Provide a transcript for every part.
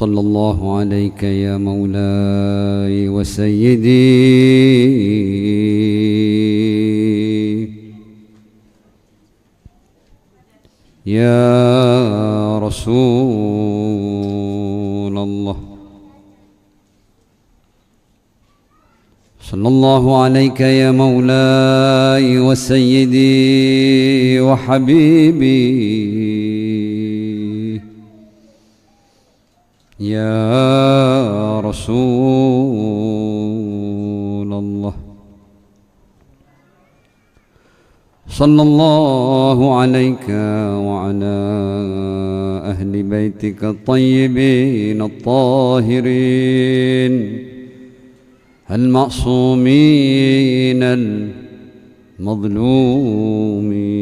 صلى الله عليك يا مولاي وسيدي يا رسول الله صلى الله عليك يا مولاي وسيدي وحبيبي يا رسول الله صلى الله عليك وعلى أهل بيتك الطيبين الطاهرين المعصومين المظلومين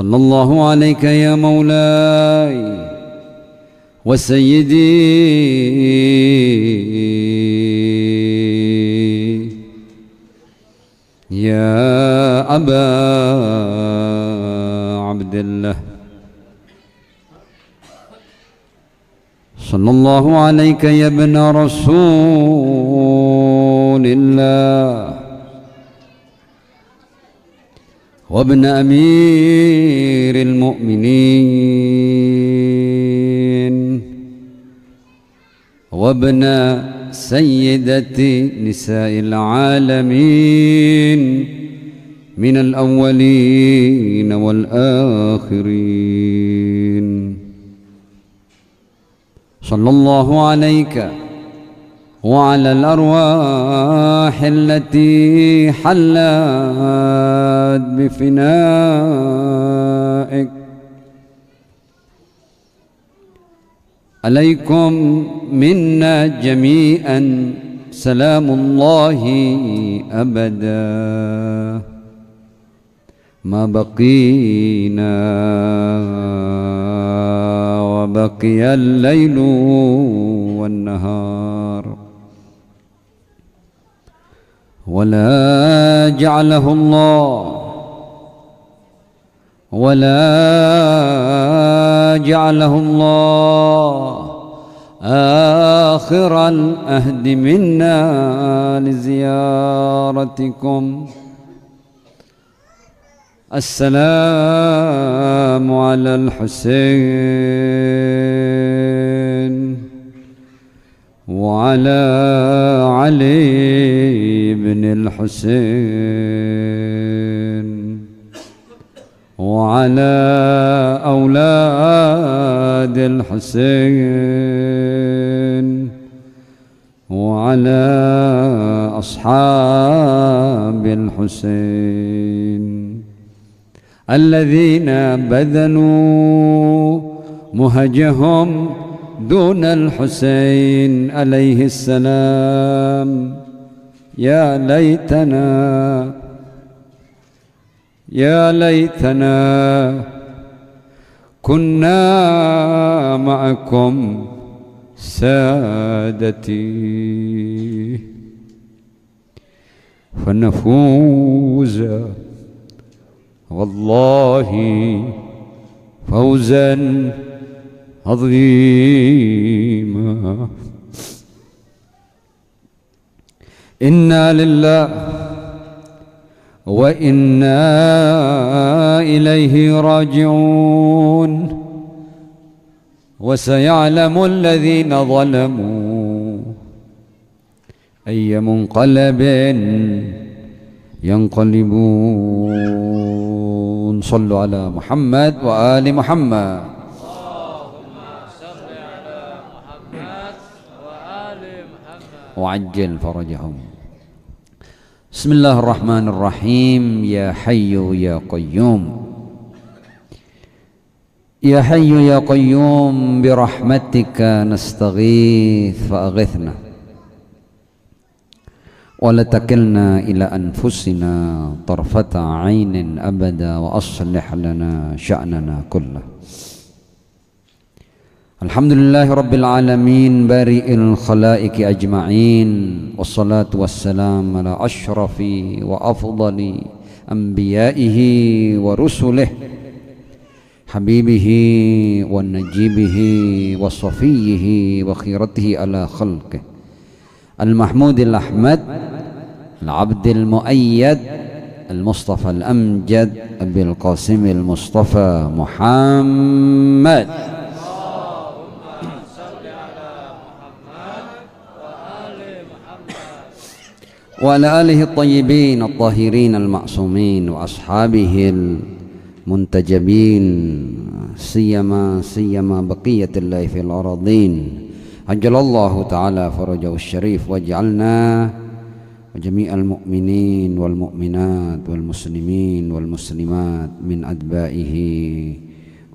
صلى الله عليك يا مولاي وسيدي يا أبا عبد الله صلى الله عليك يا ابن رسول الله وابن أمير المؤمنين وابن سيدة نساء العالمين من الأولين والآخرين صلى الله عليك وعلى الأرواح التي حلت بفنائك عليكم منا جميعا سلام الله أبدا ما بقينا وبقي الليل والنهار ولا جعله الله آخر الأهد منا لزيارتكم السلام على الحسين وعلى علي بن الحسين وعلى أولاد الحسين وعلى أصحاب الحسين الذين بذلوا مهجهم دون الحسين عليه السلام. يا ليتنا كنا معكم سادتي فنفوز والله فوزا عظيما. إنا لله وإنا إليه راجعون. وسيعلم الذين ظلموا أي منقلب ينقلبون. صلوا على محمد وآل محمد. اللهم صل على محمد وآل محمد وعجل فرجهم. بسم الله الرحمن الرحيم. يا حي يا قيوم، يا حي يا قيوم برحمتك نستغيث فأغثنا ولا تكلنا إلى أنفسنا طرفة عين أبدا وأصلح لنا شأننا كله. الحمد لله رب العالمين بارئ الخلائق أجمعين، والصلاة والسلام على أشرف وأفضل أنبيائه ورسله حبيبه ونجيبه وصفيه وخيرته على خلقه المحمود الأحمد العبد المؤيد المصطفى الأمجد أبي القاسم المصطفى محمد وعلى آله الطيبين الطاهرين المعصومين وأصحابه المنتجبين سيما بقية الله في الأراضين عجل الله تعالى فرجه الشريف واجعلنا وجميع المؤمنين والمؤمنات والمسلمين والمسلمات من أتباعه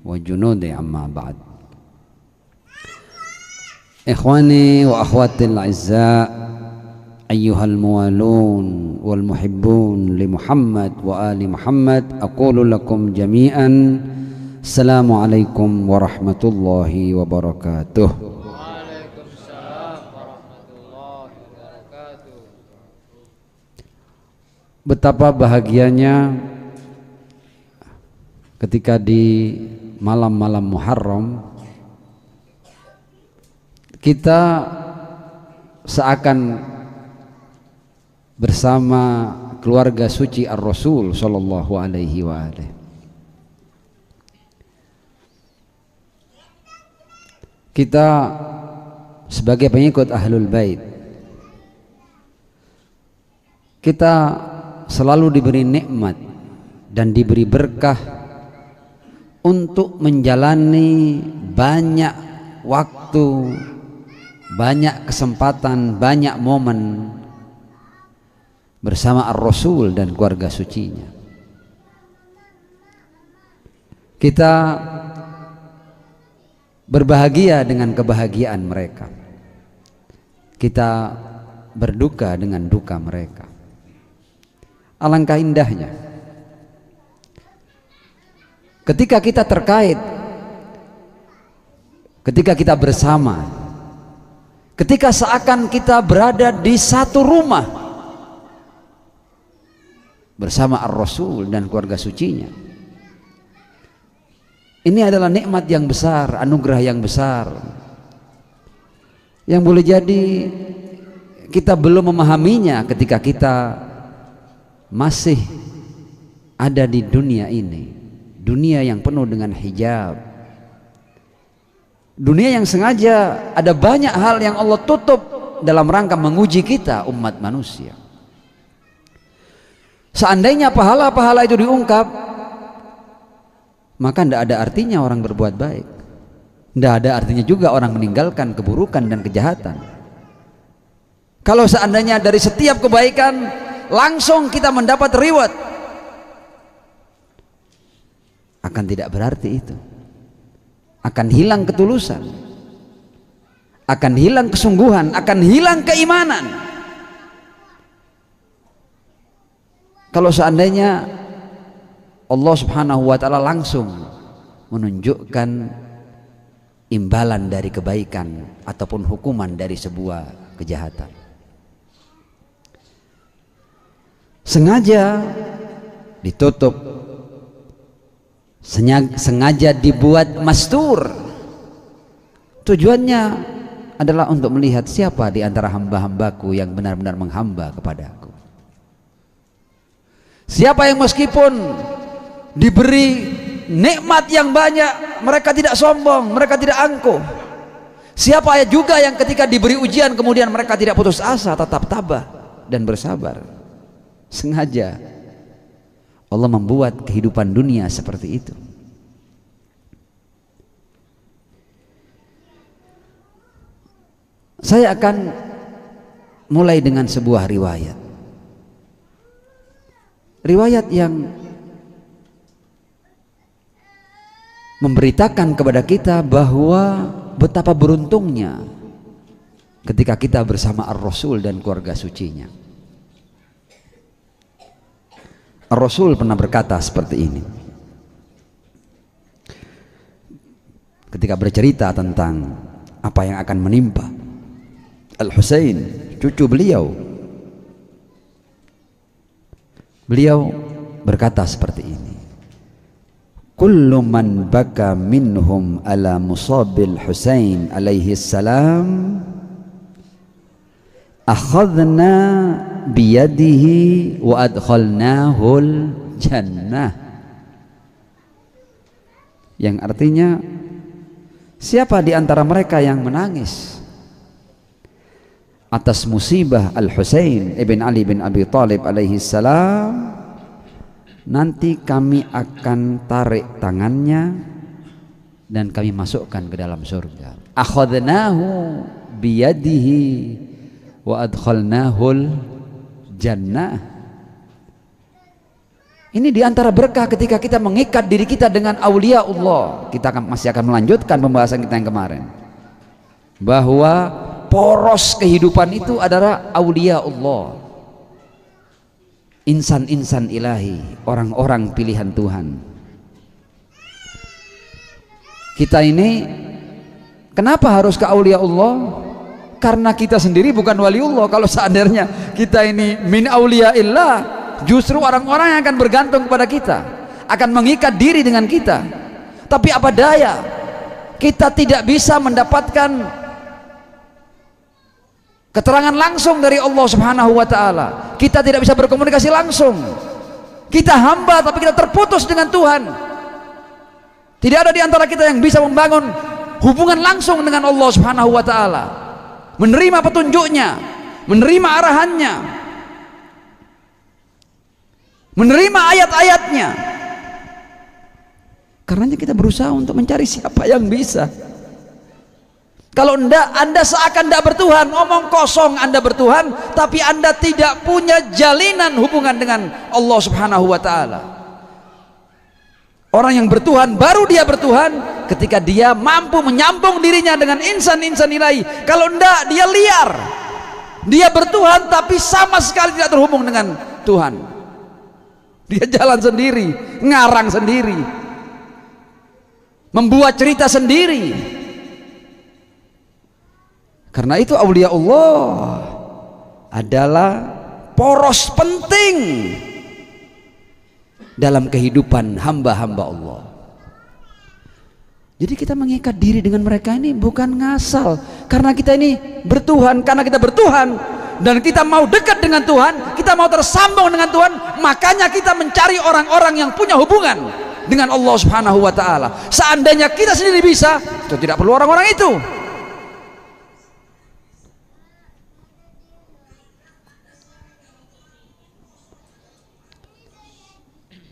وجنوده. أما بعد، إخواني وأخواتي الأعزاء أيها الموالون والمحبون لمحمد وآل محمد، أقول لكم جميعا السلام عليكم ورحمة الله وبركاته. Waalaikumsalam warahmatullahi wabarakatuh. Betapa bahagianya ketika di malam-malam Muharram kita seakan bersama keluarga suci Ar-Rasul sallallahu alaihi wa alihi. Kita sebagai pengikut Ahlul Bait, kita selalu diberi nikmat dan diberi berkah untuk menjalani banyak waktu, banyak kesempatan, banyak momen bersama Ar-Rasul dan keluarga sucinya. Kita berbahagia dengan kebahagiaan mereka, kita berduka dengan duka mereka. Alangkah indahnya ketika kita terkait, ketika kita bersama, ketika seakan kita berada di satu rumah bersama Ar-Rasul dan keluarga sucinya. Ini adalah nikmat yang besar, anugerah yang besar, yang boleh jadi kita belum memahaminya ketika kita masih ada di dunia ini, dunia yang penuh dengan hijab, dunia yang sengaja ada banyak hal yang Allah tutup dalam rangka menguji kita umat manusia. Seandainya pahala-pahala itu diungkap, maka tidak ada artinya orang berbuat baik, tidak ada artinya juga orang meninggalkan keburukan dan kejahatan. Kalau seandainya dari setiap kebaikan langsung kita mendapat reward, akan tidak berarti itu, akan hilang ketulusan, akan hilang kesungguhan, akan hilang keimanan. Kalau seandainya Allah subhanahu wa ta'ala langsung menunjukkan imbalan dari kebaikan ataupun hukuman dari sebuah kejahatan, sengaja ditutup, sengaja dibuat mastur, tujuannya adalah untuk melihat siapa di antara hamba-hambaku yang benar-benar menghamba kepadaku, siapa yang meskipun diberi nikmat yang banyak mereka tidak sombong, mereka tidak angkuh, siapa juga yang ketika diberi ujian kemudian mereka tidak putus asa, tetap tabah dan bersabar. Sengaja Allah membuat kehidupan dunia seperti itu. Saya akan mulai dengan sebuah riwayat yang memberitakan kepada kita bahwa betapa beruntungnya ketika kita bersama Ar-Rasul dan keluarga sucinya. Ar-Rasul pernah berkata seperti ini ketika bercerita tentang apa yang akan menimpa Al-Husain, cucu beliau. Beliau berkata seperti ini, kullu man baka minhum ala musabil Husain alaihi salam akhadna biyadihi wa adkhalnahul jannah, yang artinya siapa di antara mereka yang menangis atas musibah Al-Husain ibn Ali bin Abi Thalib alaihi salam, nanti kami akan tarik tangannya dan kami masukkan ke dalam surga. Akhadnahu biyadihi wa adkhalnahul jannah. Ini diantara berkah ketika kita mengikat diri kita dengan aulia Allah. Kita masih akan melanjutkan pembahasan kita yang kemarin, bahwa poros kehidupan itu adalah aulia Allah, insan-insan ilahi, orang-orang pilihan Tuhan. Kita ini kenapa harus ke aulia Allah? Karena kita sendiri bukan waliullah. Kalau seandainya kita ini min auliaillah, justru orang-orang yang akan bergantung kepada kita, akan mengikat diri dengan kita. Tapi apa daya, kita tidak bisa mendapatkan keterangan langsung dari Allah Subhanahu wa ta'ala. Kita tidak bisa berkomunikasi langsung. Kita hamba tapi kita terputus dengan Tuhan. Tidak ada di antara kita yang bisa membangun hubungan langsung dengan Allah Subhanahu wa ta'ala, menerima petunjuknya, menerima arahannya, menerima ayat-ayatnya. Karenanya kita berusaha untuk mencari siapa yang bisa. Kalau enggak, Anda seakan tidak bertuhan, omong kosong Anda bertuhan, tapi Anda tidak punya jalinan hubungan dengan Allah Subhanahu wa ta'ala. Orang yang bertuhan, baru dia bertuhan ketika dia mampu menyambung dirinya dengan insan-insan ilahi. Kalau enggak, dia liar. Dia bertuhan tapi sama sekali tidak terhubung dengan Tuhan. Dia jalan sendiri, ngarang sendiri, membuat cerita sendiri. Karena itu aulia Allah adalah poros penting dalam kehidupan hamba-hamba Allah. Jadi kita mengikat diri dengan mereka ini bukan ngasal, karena kita ini bertuhan. Karena kita bertuhan dan kita mau dekat dengan Tuhan, kita mau tersambung dengan Tuhan, makanya kita mencari orang-orang yang punya hubungan dengan Allah Subhanahu wa ta'ala. Seandainya kita sendiri bisa, itu tidak perlu orang-orang itu.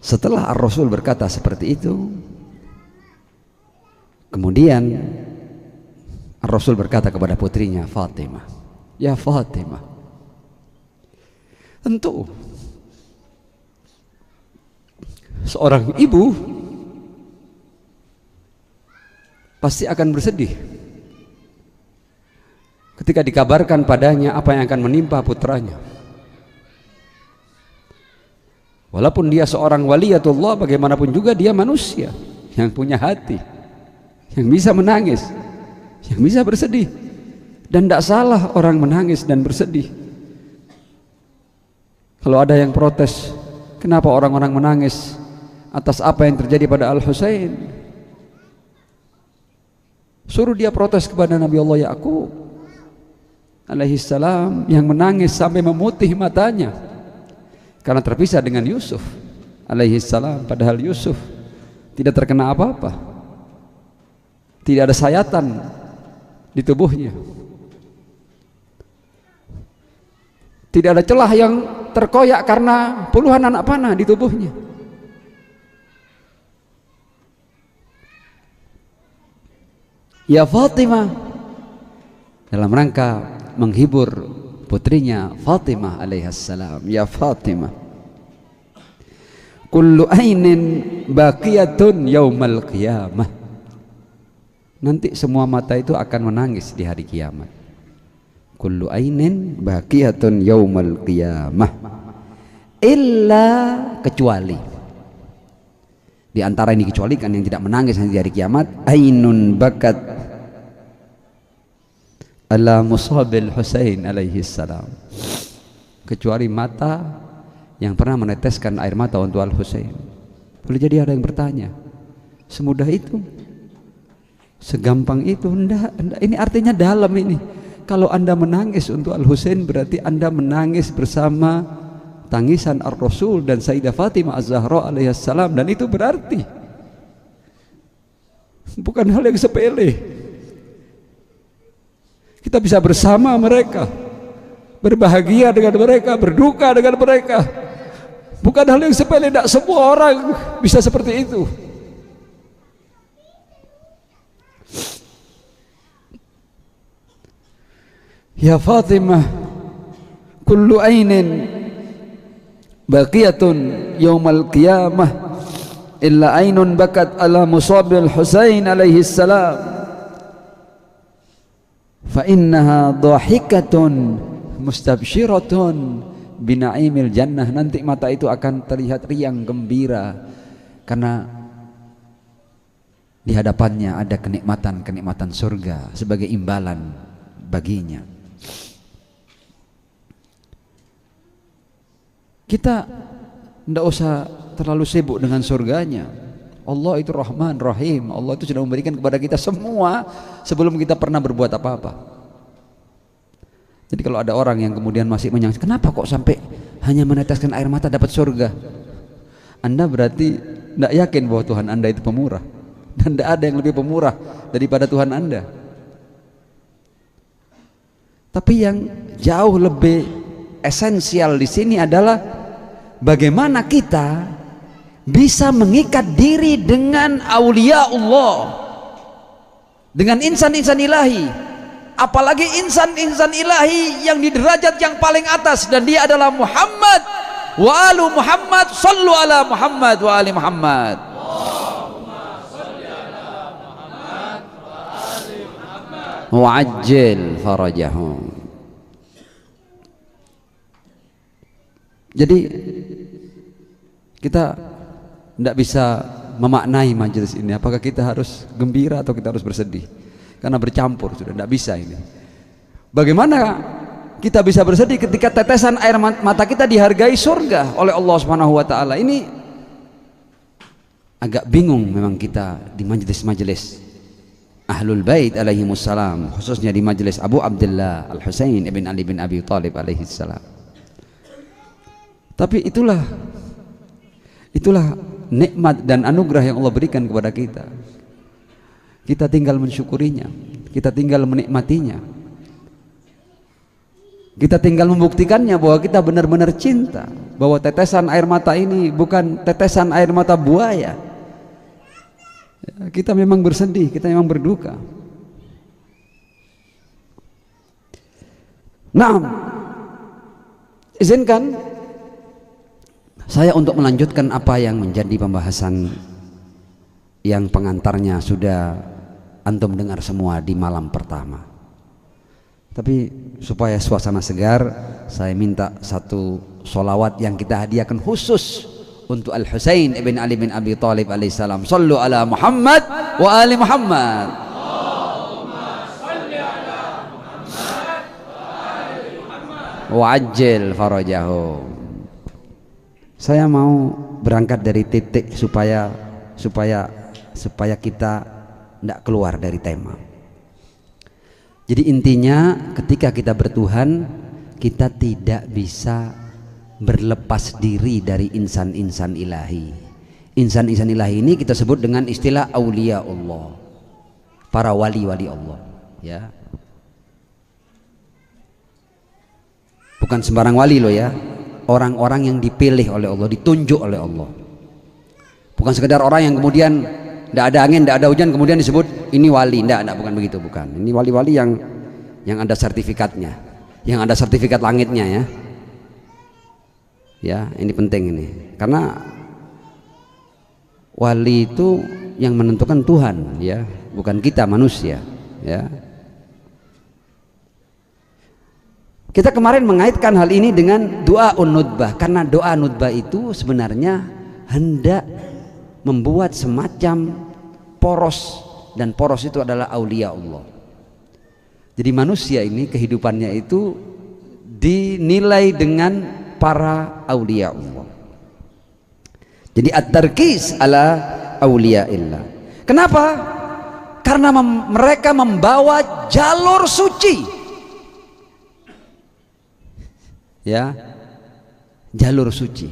Setelah Ar-Rasul berkata seperti itu, kemudian Ar-Rasul berkata kepada putrinya Fatimah, "Ya Fatimah, tentu seorang ibu pasti akan bersedih ketika dikabarkan padanya apa yang akan menimpa putranya. Walaupun dia seorang waliyatullah, bagaimanapun juga dia manusia yang punya hati, yang bisa menangis, yang bisa bersedih. Dan tidak salah orang menangis dan bersedih. Kalau ada yang protes, kenapa orang-orang menangis atas apa yang terjadi pada Al-Husain, suruh dia protes kepada Nabi Allah Ya'qub alaihi salam, yang menangis sampai memutih matanya karena terpisah dengan Yusuf alaihi salam, padahal Yusuf tidak terkena apa-apa, tidak ada sayatan di tubuhnya, tidak ada celah yang terkoyak karena puluhan anak panah di tubuhnya. Ya Fatimah, dalam rangka menghibur putrinya Fatimah alaihassalam, ya Fatimah, kullu ainin baqiyatun yaumal qiyamah, nanti semua mata itu akan menangis di hari kiamat. Kullu ainin baqiyatun yaumal qiyamah illa, kecuali, di antara ini kecuali kan yang tidak menangis nanti di hari kiamat, ainun bakat ala musabil Husain alaihi salam, kecuali mata yang pernah meneteskan air mata untuk Al-Husain. Boleh jadi ada yang bertanya, Semudah itu, segampang itu. Enggak. Ini artinya dalam ini. Kalau Anda menangis untuk Al-Husain, berarti Anda menangis bersama tangisan Ar-Rasul dan Sayyidah Fatimah Az-Zahra alaihissalam, dan itu berarti bukan hal yang sepele. Kita bisa bersama mereka, berbahagia dengan mereka, berduka dengan mereka. Bukan hal yang sepele. Tidak semua orang bisa seperti itu. Ya Fatimah, kullu ainin baqiyatun yaumal qiyamah illa ainun bakat ala musabil Husain alaihi salam fa innaha dhahikatun mustabsyiratun bina'imil jannah. Nanti mata itu akan terlihat riang gembira karena di hadapannya ada kenikmatan-kenikmatan surga sebagai imbalan baginya. Kita tidak usah terlalu sibuk dengan surganya. Allah itu Rahman Rahim. Allah itu sudah memberikan kepada kita semua sebelum kita pernah berbuat apa-apa. Jadi kalau ada orang yang kemudian masih menyangka, kenapa kok sampai hanya meneteskan air mata dapat surga? Anda berarti tidak yakin bahwa Tuhan Anda itu pemurah, dan tidak ada yang lebih pemurah daripada Tuhan Anda. Tapi yang jauh lebih esensial di sini adalah bagaimana kita bisa mengikat diri dengan aulia Allah, dengan insan-insan ilahi, apalagi insan-insan ilahi yang di derajat yang paling atas, dan dia adalah Muhammad wa alu Muhammad. Sallu ala Muhammad wa ali Muhammad. Allahumma salli ala Muhammad wa ali Muhammad wa ajil farajahum. Jadi kita tidak bisa memaknai majelis ini apakah kita harus gembira atau kita harus bersedih, karena bercampur sudah, tidak bisa ini. Bagaimana kita bisa bersedih ketika tetesan air mata kita dihargai surga oleh Allah Subhanahu wa taala? Ini agak bingung memang kita di majelis-majelis Ahlul Bait alaihimussalam, khususnya di majelis Abu Abdullah Al-Husain ibn Ali bin Abi Thalib alaihissalam. Tapi itulah nikmat dan anugerah yang Allah berikan kepada kita. Kita tinggal mensyukurinya, kita tinggal menikmatinya, kita tinggal membuktikannya bahwa kita benar-benar cinta, bahwa tetesan air mata ini bukan tetesan air mata buaya. Kita memang bersedih, kita memang berduka. Nah, izinkan saya untuk melanjutkan apa yang menjadi pembahasan yang pengantarnya sudah antum dengar semua di malam pertama. Tapi supaya suasana segar, saya minta satu solawat yang kita hadiahkan khusus untuk Al-Husain ibn Ali bin Abi Thalib alaihissalam. Sallu ala Muhammad wa ali Muhammad. Allahumma salli ala Muhammad wa ali Muhammad wa ajil farajahum. Saya mau berangkat dari titik supaya kita tidak keluar dari tema. Jadi intinya ketika kita bertuhan, kita tidak bisa berlepas diri dari insan-insan ilahi. Insan-insan ilahi ini kita sebut dengan istilah aulia Allah, para wali-wali Allah, ya. Bukan sembarang wali loh ya. Orang-orang yang dipilih oleh Allah, ditunjuk oleh Allah. Bukan sekedar orang yang kemudian tidak ada angin, tidak ada hujan kemudian disebut ini wali. Tidak, bukan begitu, bukan. Ini wali-wali yang ada sertifikatnya, yang ada sertifikat langitnya, ya. Ya, ini penting ini. Karena wali itu yang menentukan Tuhan, ya, bukan kita manusia, ya. Kita kemarin mengaitkan hal ini dengan doa nutbah, karena doa nutbah itu sebenarnya hendak membuat semacam poros, dan poros itu adalah aulia Allah. Jadi manusia ini kehidupannya itu dinilai dengan para aulia Allah. Jadi at-tarkis ala aulia illah. Kenapa? Karena mereka membawa jalur suci. Ya, jalur suci.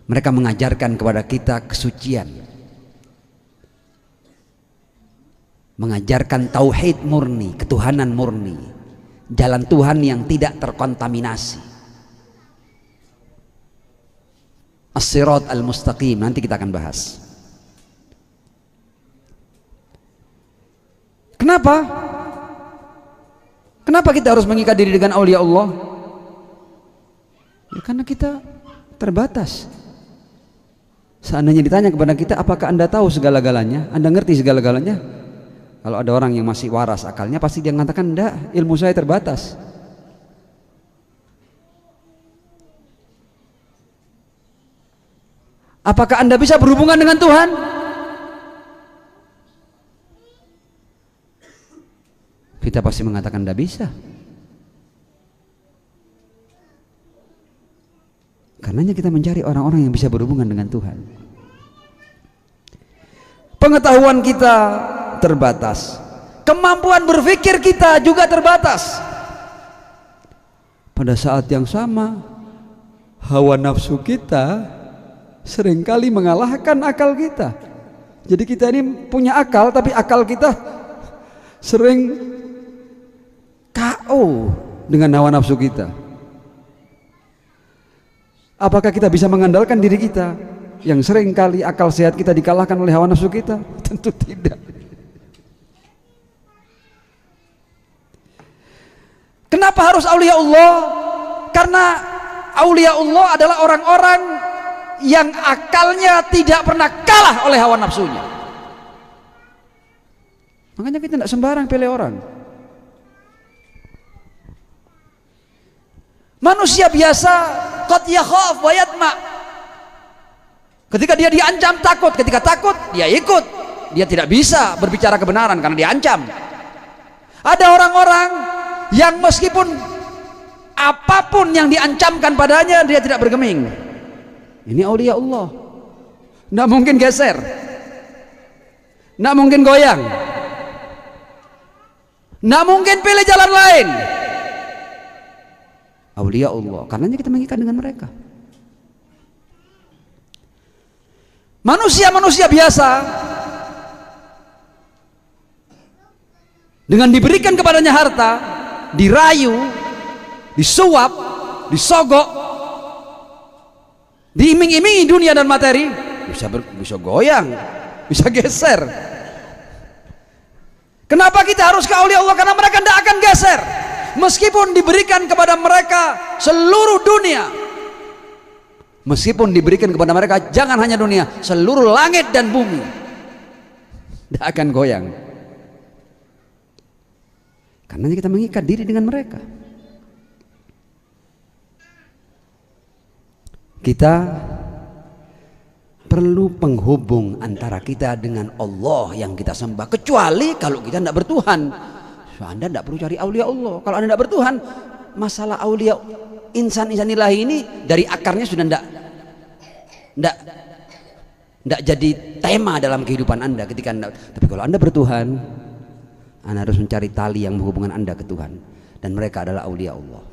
Mereka mengajarkan kepada kita kesucian, mengajarkan tauhid murni, ketuhanan murni, jalan Tuhan yang tidak terkontaminasi. As-sirat al-mustaqim, nanti kita akan bahas. Kenapa? Kenapa kita harus mengikat diri dengan aulia Allah? Ya, karena kita terbatas. Seandainya ditanya kepada kita, apakah Anda tahu segala-galanya? Anda ngerti segala-galanya? Kalau ada orang yang masih waras akalnya, pasti dia mengatakan, enggak, ilmu saya terbatas. Apakah Anda bisa berhubungan dengan Tuhan? Kita pasti mengatakan tidak bisa. Karenanya kita mencari orang-orang yang bisa berhubungan dengan Tuhan. Pengetahuan kita terbatas, kemampuan berpikir kita juga terbatas. Pada saat yang sama, hawa nafsu kita seringkali mengalahkan akal kita. Jadi kita ini punya akal, tapi akal kita sering KO dengan hawa nafsu kita. Apakah kita bisa mengandalkan diri kita yang seringkali akal sehat kita dikalahkan oleh hawa nafsu kita? Tentu tidak. Kenapa harus aulia Allah? Karena aulia Allah adalah orang-orang yang akalnya tidak pernah kalah oleh hawa nafsunya. Makanya kita tidak sembarang pilih orang. Manusia biasa qad yakhaf wa yatma. Ketika dia diancam takut, ketika takut dia ikut. Dia tidak bisa berbicara kebenaran karena diancam. Ada orang-orang yang meskipun apapun yang diancamkan padanya dia tidak bergeming. Ini aulia Allah. Tidak mungkin geser, tidak mungkin goyang, tidak mungkin pilih jalan lain. Aulia Allah, karenanya kita mengikat dengan mereka. Manusia-manusia biasa dengan diberikan kepadanya harta, dirayu, disuap, disogok, diiming-imingi dunia dan materi, bisa goyang, bisa geser. Kenapa kita harus ke aulia Allah? Karena mereka tidak akan geser meskipun diberikan kepada mereka seluruh dunia, meskipun diberikan kepada mereka jangan hanya dunia, seluruh langit dan bumi, tidak akan goyang. Karena kita mengikat diri dengan mereka. Kita perlu penghubung antara kita dengan Allah yang kita sembah, kecuali kalau kita tidak bertuhan. So, Anda tidak perlu cari aulia Allah. Kalau Anda tidak bertuhan, masalah aulia insan-insan ilahi ini dari akarnya sudah tidak jadi tema dalam kehidupan Anda ketika Anda. Tapi kalau Anda bertuhan, Anda harus mencari tali yang menghubungkan Anda ke Tuhan, dan mereka adalah aulia Allah.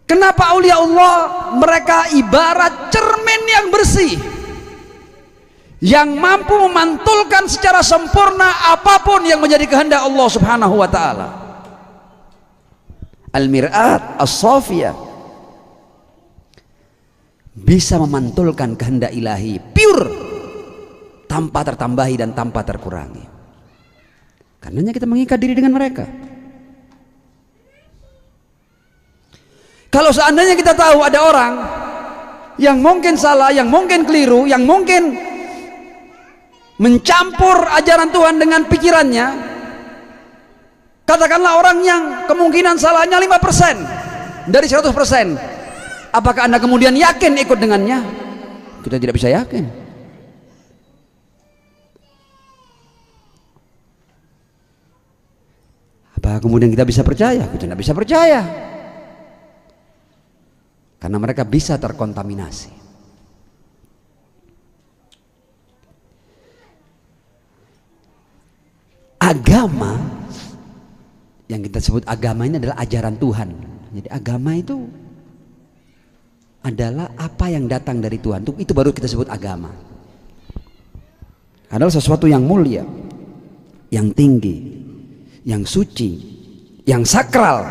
Kenapa aulia Allah? Mereka ibarat cermin yang bersih, yang mampu memantulkan secara sempurna apapun yang menjadi kehendak Allah Subhanahu wa taala. Al-mir'at as-safiyah, bisa memantulkan kehendak ilahi pure, tanpa tertambahi dan tanpa terkurangi. Karenanya kita mengikat diri dengan mereka. Kalau seandainya kita tahu ada orang yang mungkin salah, yang mungkin keliru, yang mungkin mencampur ajaran Tuhan dengan pikirannya, katakanlah orang yang kemungkinan salahnya 5% dari 100%, apakah Anda kemudian yakin ikut dengannya? Kita tidak bisa yakin. Apakah kemudian kita bisa percaya? Kita tidak bisa percaya, karena mereka bisa terkontaminasi. agama yang kita sebut agama ini adalah ajaran Tuhan. Jadi agama itu adalah apa yang datang dari Tuhan. Itu baru kita sebut agama. Adalah sesuatu yang mulia, yang tinggi, yang suci, yang sakral,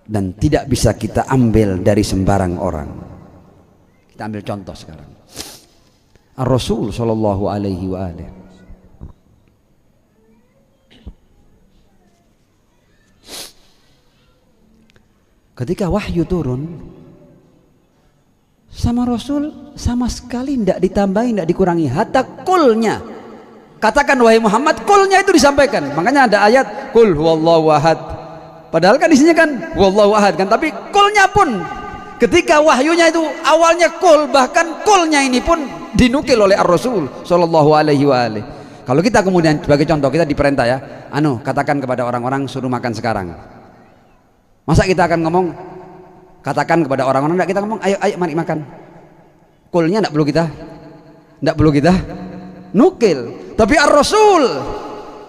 dan tidak bisa kita ambil dari sembarang orang. Kita ambil contoh sekarang. Ar-Rasul sallallahu alaihi wa alihi. Ketika wahyu turun sama Rasul, sama sekali tidak ditambahi, tidak dikurangi, hatta kulnya. Katakan wahai Muhammad, kulnya itu disampaikan. Makanya ada ayat kul huwallahu ahad. Padahal kan isinya kan huwallahu ahad kan, tapi kulnya pun ketika wahyunya itu awalnya kul, bahkan kulnya ini pun dinukil oleh Ar-Rasul sallallahu alaihi wa alihi. Kalau kita kemudian sebagai contoh, kita diperintah ya, katakan kepada orang-orang suruh makan sekarang. Masa kita akan ngomong katakan kepada orang-orang, enggak, kita ngomong ayo mari makan. Kulnya enggak perlu kita nukil. Tapi Ar-Rasul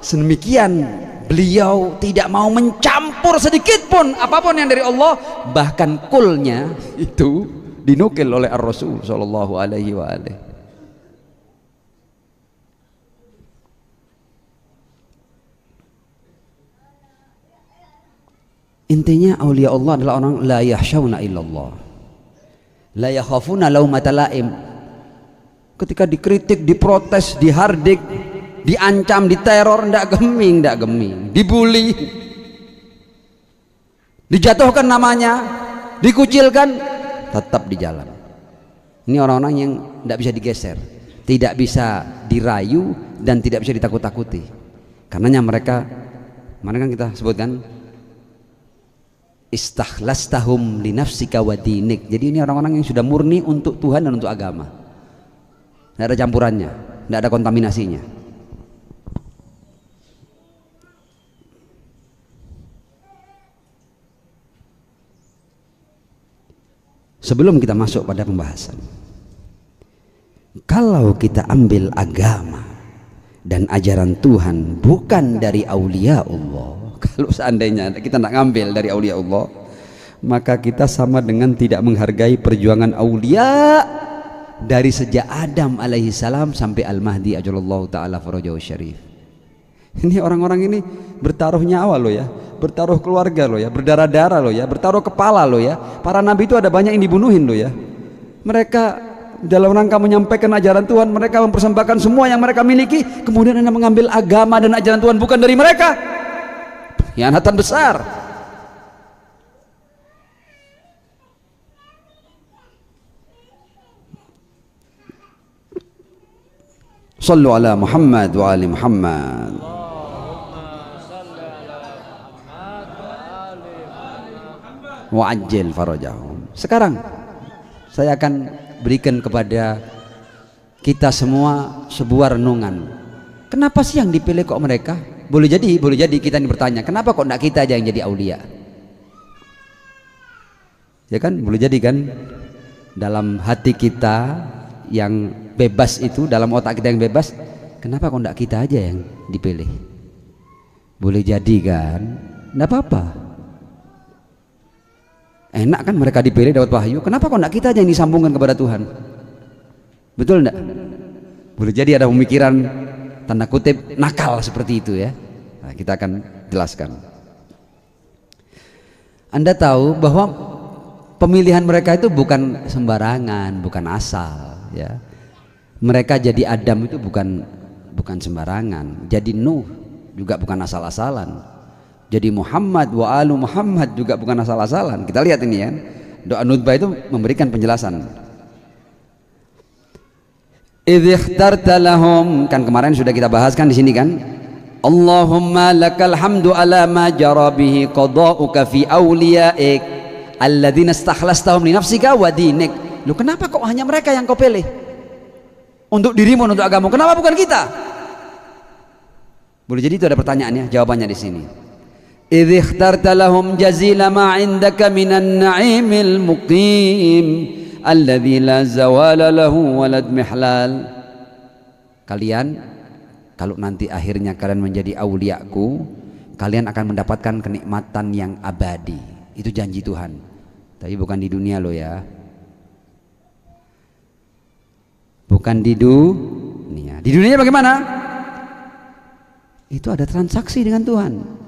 sedemikian, beliau tidak mau mencampur sedikit pun apapun yang dari Allah, bahkan kulnya itu dinukil oleh Ar-Rasul sallallahu alaihi wa alihi. Intinya aulia Allah adalah orang la yahsyauna illallah, la yakhafuna laumata laim. Ketika dikritik, diprotes, dihardik, diancam, diteror, ndak geming, dibully, dijatuhkan namanya, dikucilkan, tetap di jalan. Ini orang-orang yang ndak bisa digeser, tidak bisa dirayu, dan tidak bisa ditakut-takuti. Karenanya mereka, mana kan kita sebutkan istakhlastahum linafsika wa dinik. Jadi ini orang-orang yang sudah murni untuk Tuhan dan untuk agama. Tidak ada campurannya, tidak ada kontaminasinya. Sebelum kita masuk pada pembahasan, kalau kita ambil agama dan ajaran Tuhan bukan dari aulia Allah, kalau seandainya kita tidak ngambil dari aulia Allah, maka kita sama dengan tidak menghargai perjuangan aulia dari sejak Adam alaihi salam sampai Al-Mahdi ajallallahu ta'ala farajahu syarif. Ini orang-orang ini bertaruh nyawa loh ya, bertaruh keluarga loh ya, berdarah-darah loh ya, bertaruh kepala loh ya. Para nabi itu ada banyak yang dibunuhin loh ya. Mereka dalam rangka menyampaikan ajaran Tuhan, mereka mempersembahkan semua yang mereka miliki, kemudian Anda mengambil agama dan ajaran Tuhan bukan dari mereka. Khianatan besar. Sallu ala Muhammad wa ali Muhammad. Wa ajil farajahum. Sekarang saya akan berikan kepada kita semua sebuah renungan. Kenapa sih yang dipilih kok mereka? Boleh jadi kita ini bertanya, kenapa kok enggak kita aja yang jadi aulia? Ya kan, boleh jadi kan, dalam hati kita yang bebas itu, dalam otak kita yang bebas, kenapa kok enggak kita aja yang dipilih? Boleh jadi kan, enggak apa-apa. Enak kan mereka dipilih dapat wahyu, kenapa kok enggak kita aja yang disambungkan kepada Tuhan? Betul enggak? Boleh jadi ada pemikiran tanda kutip nakal seperti itu ya. Nah, kita akan jelaskan. Anda tahu bahwa pemilihan mereka itu bukan sembarangan, bukan asal ya. Mereka jadi Adam itu bukan sembarangan, jadi Nuh juga bukan asal-asalan, jadi Muhammad wa alu Muhammad juga bukan asal-asalan. Kita lihat ini ya, doa nutbah itu memberikan penjelasan. Idh ikhtarta lahum, kan kemarin sudah kita bahaskan di sini kan, Allahumma lakal hamdu ala ma jara bihi qada'uka fi awliyaik alladzina istakhlastahum li nafsika wa dinik. Loh, kenapa kok hanya mereka yang kau pilih untuk dirimu, untuk agamamu? Kenapa bukan kita? Boleh jadi itu ada pertanyaannya, jawabannya di sini. Idh ikhtarta lahum jazila ma indaka minan na'imil muqim alladzi la zawala lahu walad mihlal. Kalian kalau nanti akhirnya kalian menjadi auliaku, kalian akan mendapatkan kenikmatan yang abadi. Itu janji Tuhan, tapi bukan di dunia loh ya, bukan di dunia. Di dunianya bagaimana? Itu ada transaksi dengan Tuhan.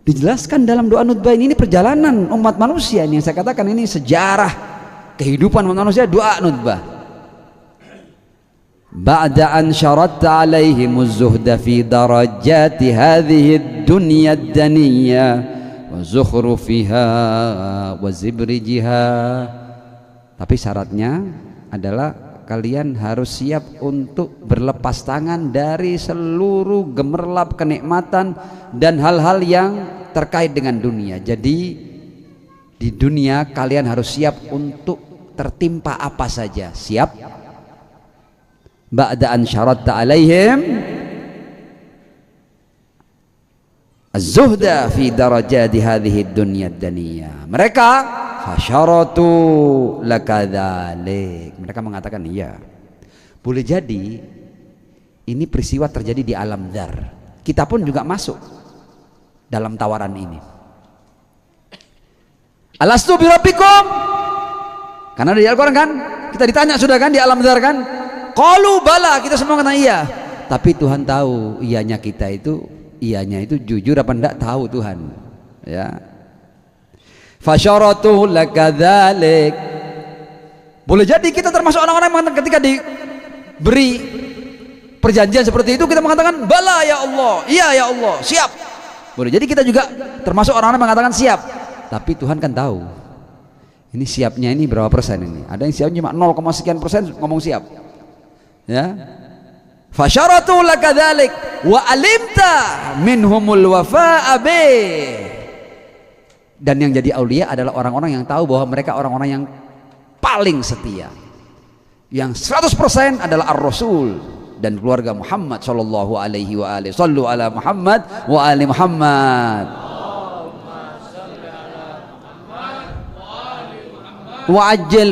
Dijelaskan dalam doa nutbah ini perjalanan umat manusia ini, yang saya katakan ini sejarah kehidupan umat manusia, doa nutbah. Ba'da an syaratta alaihim az-zuhda fi darajati hadhihi ad-dunya ad-daniyah wa zukhrufiha wa zibrijiha. Tapi syaratnya adalah kalian harus siap untuk berlepas tangan dari seluruh gemerlap kenikmatan dan hal-hal yang terkait dengan dunia. Jadi di dunia kalian harus siap untuk tertimpa apa saja. Siap? Ba'da an syaratta alaihim az-zuhda fi darajati hadhihi dunya ad-daniyah. Mereka fasyaratu lakadzalik. Mereka mengatakan iya. Boleh jadi ini peristiwa terjadi di alam dzar. Kita pun juga masuk dalam tawaran ini. Alastu birabbikum? Karena di Al-Quran kan kita ditanya sudah kan di alam dzar kan? Qalu bala, kita semua kata iya. Tapi Tuhan tahu iyanya kita itu, iyanya itu jujur apa enggak, tahu Tuhan. Ya. Fasyaratu lakadzalik. Boleh jadi kita termasuk orang-orang yang ketika diberi perjanjian seperti itu kita mengatakan bala ya Allah, iya ya Allah, siap. Boleh jadi kita juga termasuk orang-orang yang mengatakan siap. Tapi Tuhan kan tahu ini siapnya ini berapa persen ini. Ada yang siapnya cuma 0, sekian persen ngomong siap. Ya. Fasyaratu lakadzalik wa alimta minhumul wafa'a bih. Dan yang jadi aulia adalah orang-orang yang tahu bahwa mereka orang-orang yang paling setia, yang 100% adalah ar-rasul dan keluarga Muhammad sallallahu alaihi wa alihi. Sallu ala Muhammad wa ali Muhammad. Wa'ajil.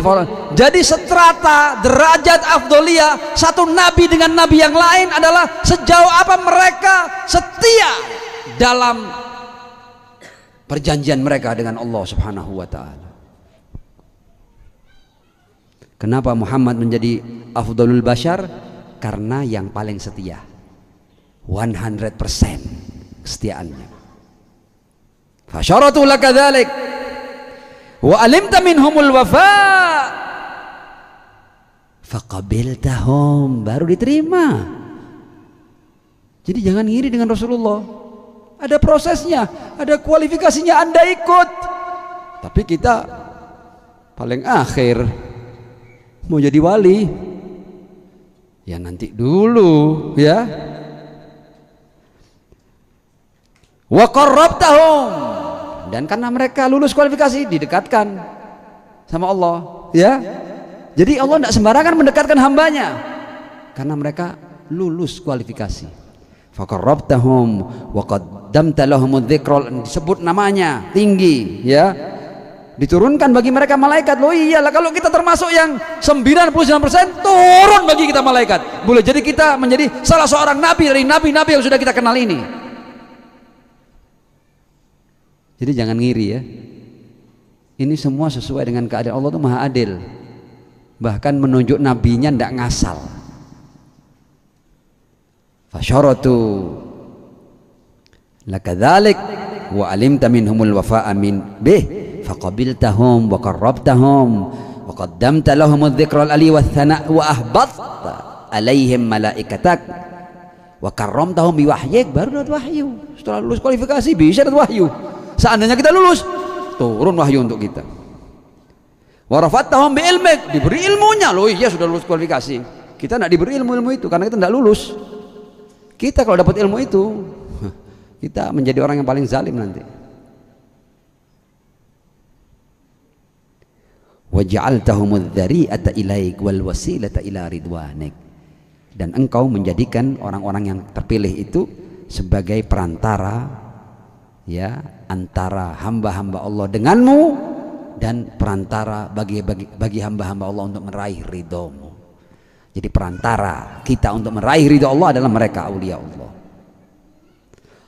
Jadi seterata derajat afdoliyah satu nabi dengan nabi yang lain adalah sejauh apa mereka setia dalam perjanjian mereka dengan Allah Subhanahu wa taala. Kenapa Muhammad menjadi afdalul bashar? Karena yang paling setia, 100% kesetiaannya. Fasyaratu lakadzalik wa alimta minhumul wafa faqabiltahum, baru diterima. Jadi jangan ngiri dengan Rasulullah, ada prosesnya, ada kualifikasinya, Anda ikut. Tapi kita paling akhir mau jadi wali ya nanti dulu ya. Wa qarrabtahum, dan karena mereka lulus kualifikasi didekatkan sama Allah ya. Jadi Allah tidak sembarangan mendekatkan hambanya karena mereka lulus kualifikasi. Faqarrabtahum wa qaddamta lahumudz dzikra, disebut namanya tinggi ya, diturunkan bagi mereka malaikat. Loh iyalah kalau kita termasuk yang 99% turun bagi kita malaikat. Boleh jadi kita menjadi salah seorang nabi dari nabi-nabi yang sudah kita kenal ini. Jadi jangan ngiri ya, ini semua sesuai dengan keadaan. Allah itu maha adil, bahkan menunjuk nabinya tidak ngasal. Fasyaratu lakadzalik wa alimta minhumul wafa'a min bih faqabiltahum wa qarrabtahum wa qaddamta lahumudz dzikral ali wath thana' wa ahbatta alaihim malaikatak wa karramtahum biwahyik. Baru dapat wahyu setelah lulus kualifikasi, bisa dapat wahyu. Seandainya kita lulus, turun wahyu untuk kita. Wa rafattahum bi ilmik, diberi ilmunya. Loh iya sudah lulus kualifikasi. Kita tidak diberi ilmu itu karena kita tidak lulus. Kita kalau dapat ilmu itu, kita menjadi orang yang paling zalim nanti. Waja'altahumudz dzari'ata ilaik wal wasilata ila ridwanik, dan engkau menjadikan orang-orang yang terpilih itu sebagai perantara ya antara hamba-hamba Allah denganmu dan perantara bagi hamba-hamba Allah untuk meraih ridhomu. Jadi perantara kita untuk meraih ridha Allah adalah mereka aulia Allah.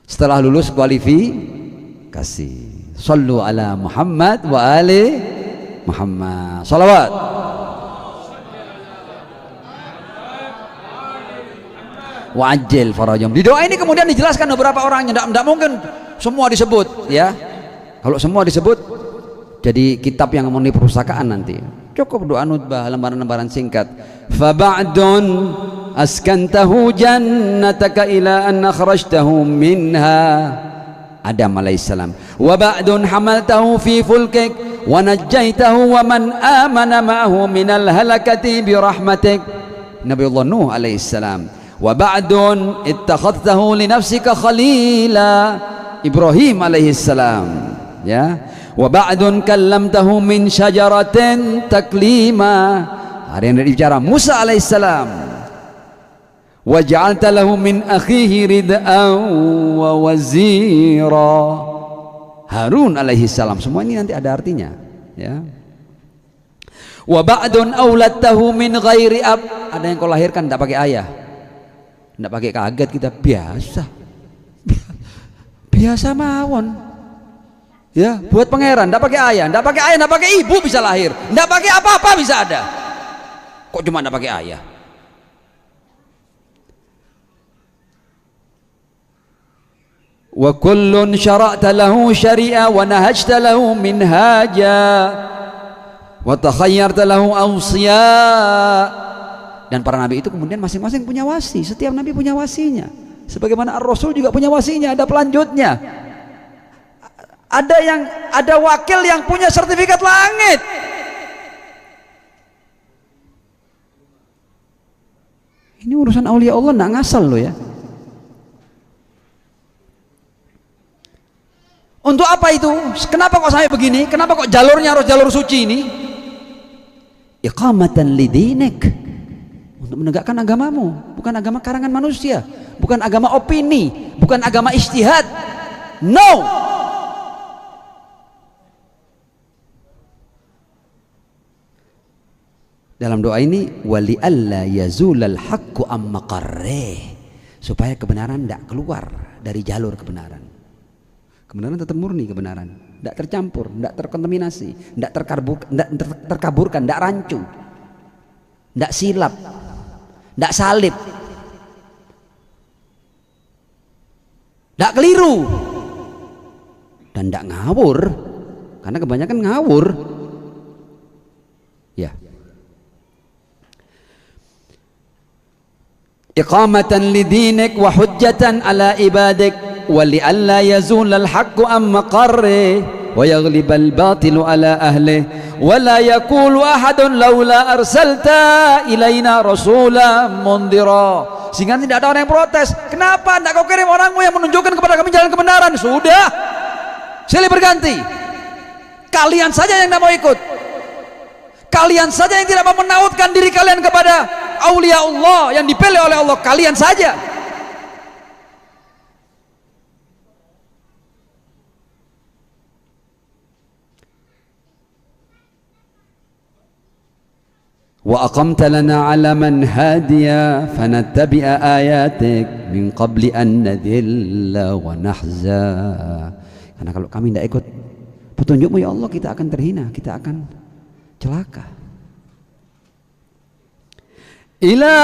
Setelah lulus kualifikasi, sallu ala Muhammad wa ali Muhammad. Salawat. Wa ajil farajum. Di doa ini kemudian dijelaskan beberapa orangnya, tidak mungkin semua disebut ya. Kalau semua disebut jadi kitab yang memenuhi perpustakaan nanti. Cukup doa nutbah, lembaran-lembaran singkat. Fa ba'dun askantahu jannataka ila an akhrajtahu minha. Adam alaihissalam. Wa ba'dun hamaltahu fi fulkik wa najjaitahu wa man amana ma'ahu minal halakati bi rahmatik. Nabiullah Nuh alaihissalam. Wa ba'dun ittakhadtahu li nafsika khalila. Ibrahim alaihissalam. Ya. Wa ba'dun kallamtahu min syajaratin taklima. Ada yang bicara Musa alaihissalam. Wa ja'alta lahu min akhihi rid'an wa wazira. Harun alaihissalam. Semua ini nanti ada artinya ya. Wa ba'dun auladtahu min ghairi ab. Ada yang kau lahirkan tidak pakai ayah, tidak pakai kaget, kita biasa mawon ya, buat pangeran tidak pakai ayah, tidak pakai ibu bisa lahir, tidak pakai apa-apa bisa ada. Kok cuma tidak pakai ayah? Wa kullun syara'ta lahu syari'a wa nahajta lahu minhaja wa takhayyarta lahu awsiya. Dan para nabi itu kemudian masing-masing punya wasi. Setiap nabi punya wasinya, sebagaimana Ar-Rasul juga punya wasinya, ada pelanjutnya. Ada wakil yang punya sertifikat langit. Ini urusan aulia Allah, nggak ngasal loh ya. Untuk apa itu? Kenapa kok sampai begini? Kenapa kok jalurnya harus jalur suci ini? Iqamatan lidinik, untuk menegakkan agamamu, bukan agama karangan manusia, bukan agama opini, bukan agama ijtihad. No. Dalam doa ini wali alla yazulal haqqu amma qarreh, supaya kebenaran tidak keluar dari jalur kebenaran. Kebenaran tetap murni kebenaran, tidak tercampur, tidak terkontaminasi, tidak terkaburkan, tidak rancu, tidak silap, tidak salib, tidak keliru, dan tidak ngawur, karena kebanyakan ngawur ya. Iqamatan lidinik wa hujjatan ala ibadik wa li'alla yazulal haqqu am maqarrih wa yaghlibal batilu ala ahlih wa la yakulu ahadun laula arsalta ilaina rasula mundira. Sehingga tidak ada orang yang protes, kenapa tidak kau kirim orangmu yang menunjukkan kepada kami jalan kebenaran? Sudah, silih berganti, kalian saja yang tidak mau ikut, kalian saja yang tidak mau menautkan diri kalian kepada aulia Allah yang dipilih oleh Allah, kalian saja. Wa aqamta lana ala man hadiya fanattabi'a ayatik min qabli an nadhilla wa nahza. Karena kalau kami tidak ikut petunjukmu ya Allah, kita akan terhina, kita akan celaka. Ila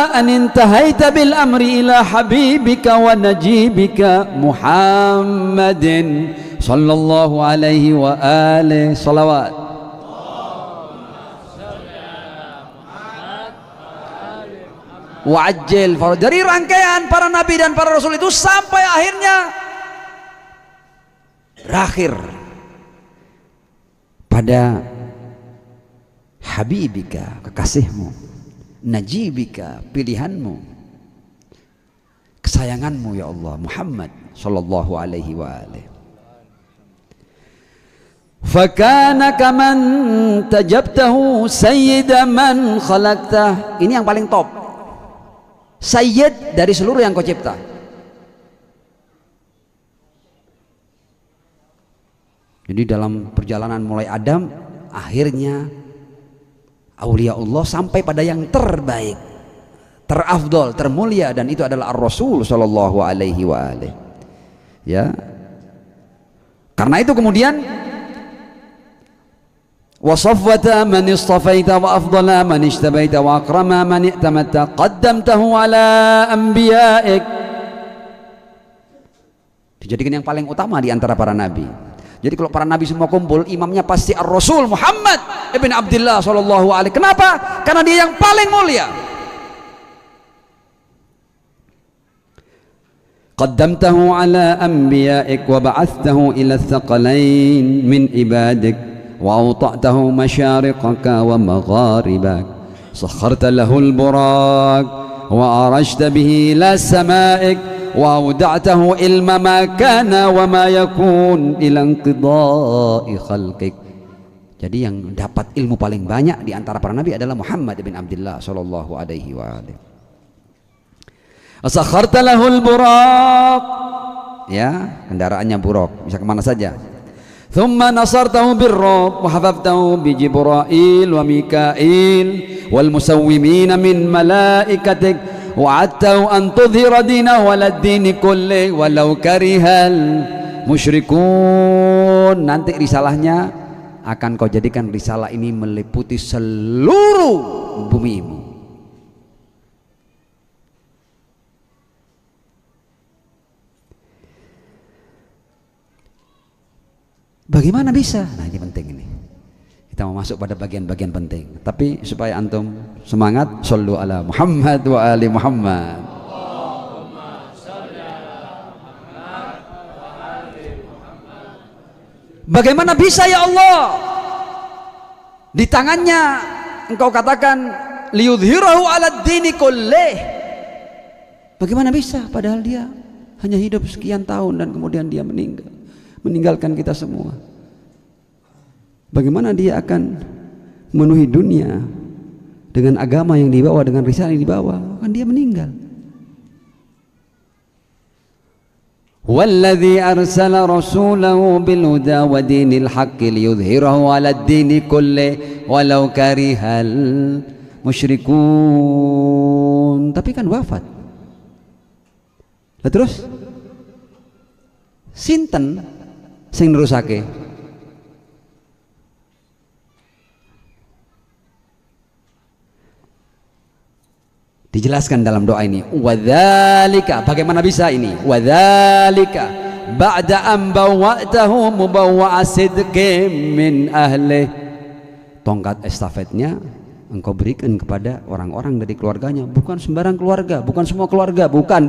an intahaita bil amri ila habibika wa najibika Muhammadin sallallahu alaihi wa alihi salawat. Wa ajil faraj. Dari rangkaian para nabi dan para rasul itu sampai akhirnya berakhir pada habibika, kekasihmu, najibika, pilihanmu, kesayanganmu ya Allah, Muhammad sallallahu alaihi wa alihi. Fakana kaman tajabtahu sayyida man khalaqtah. Ini yang paling top, sayyid dari seluruh yang kau cipta. Jadi dalam perjalanan mulai Adam, akhirnya aulia Allah sampai pada yang terbaik, terafdol, termulia, dan itu adalah Ar-Rasul sallallahu alaihi wa alihi. Ya. Karena itu kemudian wa safwata man istafaita wa afdala man ijtabaita wa akrama man i'tamata qaddamtahu ala anbiya'ik. Dijadikan yang paling utama di antara para nabi. Jadi kalau para nabi semua kumpul, imamnya pasti Ar-Rasul Muhammad ibn Abdullah sallallahu alaihi. Kenapa? Karena dia yang paling mulia. Qaddamtahu ala anbiya'ik wa ba'athtahu ila thaqalain min ibadik wa awta'tahu masyariqaka wa magharibak. Sakharta lahu al-burak wa arajta bihi ila sama'ik wa awda'tahu ilma ma kana wa ma yakun ila inqida'i khalqik. Jadi yang dapat ilmu paling banyak di antara para nabi adalah Muhammad bin Abdullah sallallahu alaihi wa alihi. Asakharta lahul buraq, ya, kendaraannya buraq, bisa kemana saja. Thumma nasartahu birrab wa hafaftahu bi Jibrail wa Mikail wal musawwimina min malaikatik wa'adtahu an tudhira dinahu walad dini kulli walau karihal musyrikun. Nanti risalahnya akan kau jadikan risalah ini meliputi seluruh bumimu. Bagaimana bisa? Nah, ini penting ini. Kita mau masuk pada bagian-bagian penting. Tapi supaya antum semangat, shollu ala Muhammad wa ali Muhammad. Bagaimana bisa ya Allah? Di tangannya engkau katakan liyudhirahu ala dini kullih. Bagaimana bisa? Padahal dia hanya hidup sekian tahun dan kemudian dia meninggalkan kita semua. Bagaimana dia akan memenuhi dunia dengan agama yang dibawa, dengan risalah yang dibawa? Kan dia meninggal. Walladzi arsala rasulahu bil huda wa dinil haqqi liyudhhirahu 'ala ad-dini kulli walau karihal musyrikun. Tapi kan wafat. Lah terus sinten sing nerusake? Dijelaskan dalam doa ini, wadzalika, bagaimana bisa ini? Wadzalika ba'da an bawwa'tahu mubawwa'a sidqin min ahli. Tongkat estafetnya engkau berikan kepada orang-orang dari keluarganya, bukan sembarang keluarga, bukan semua keluarga, bukan.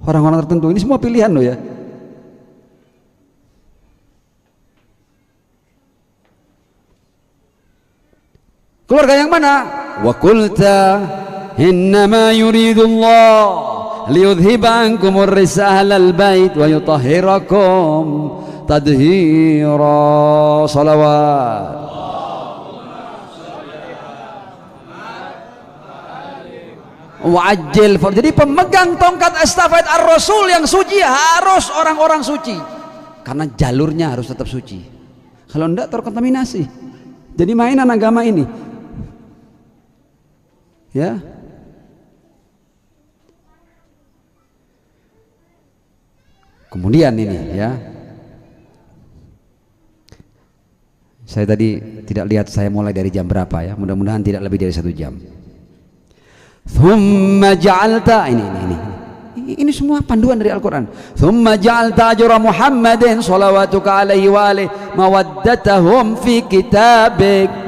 Orang-orang tertentu, ini semua pilihan loh ya. Keluarga yang mana? Wa qulta innama yuridullah liyudhhiba ankumur risalal bait wa yutahhirakum tadhira. Salawat. Wa'ajil. Jadi pemegang tongkat estafet Ar-Rasul yang suci harus orang-orang suci, karena jalurnya harus tetap suci. Kalau enggak terkontaminasi. Jadi mainan agama ini. Ya. Kemudian ini ya. Saya tadi tidak lihat saya mulai dari jam berapa ya. Mudah-mudahan tidak lebih dari 1 jam. Thumma ja'alta, ini semua panduan dari Al-Quran. Thumma ja'alta ajra Muhammadin salawatuka alaihi wa alihi mawaddatahum fi kitabik.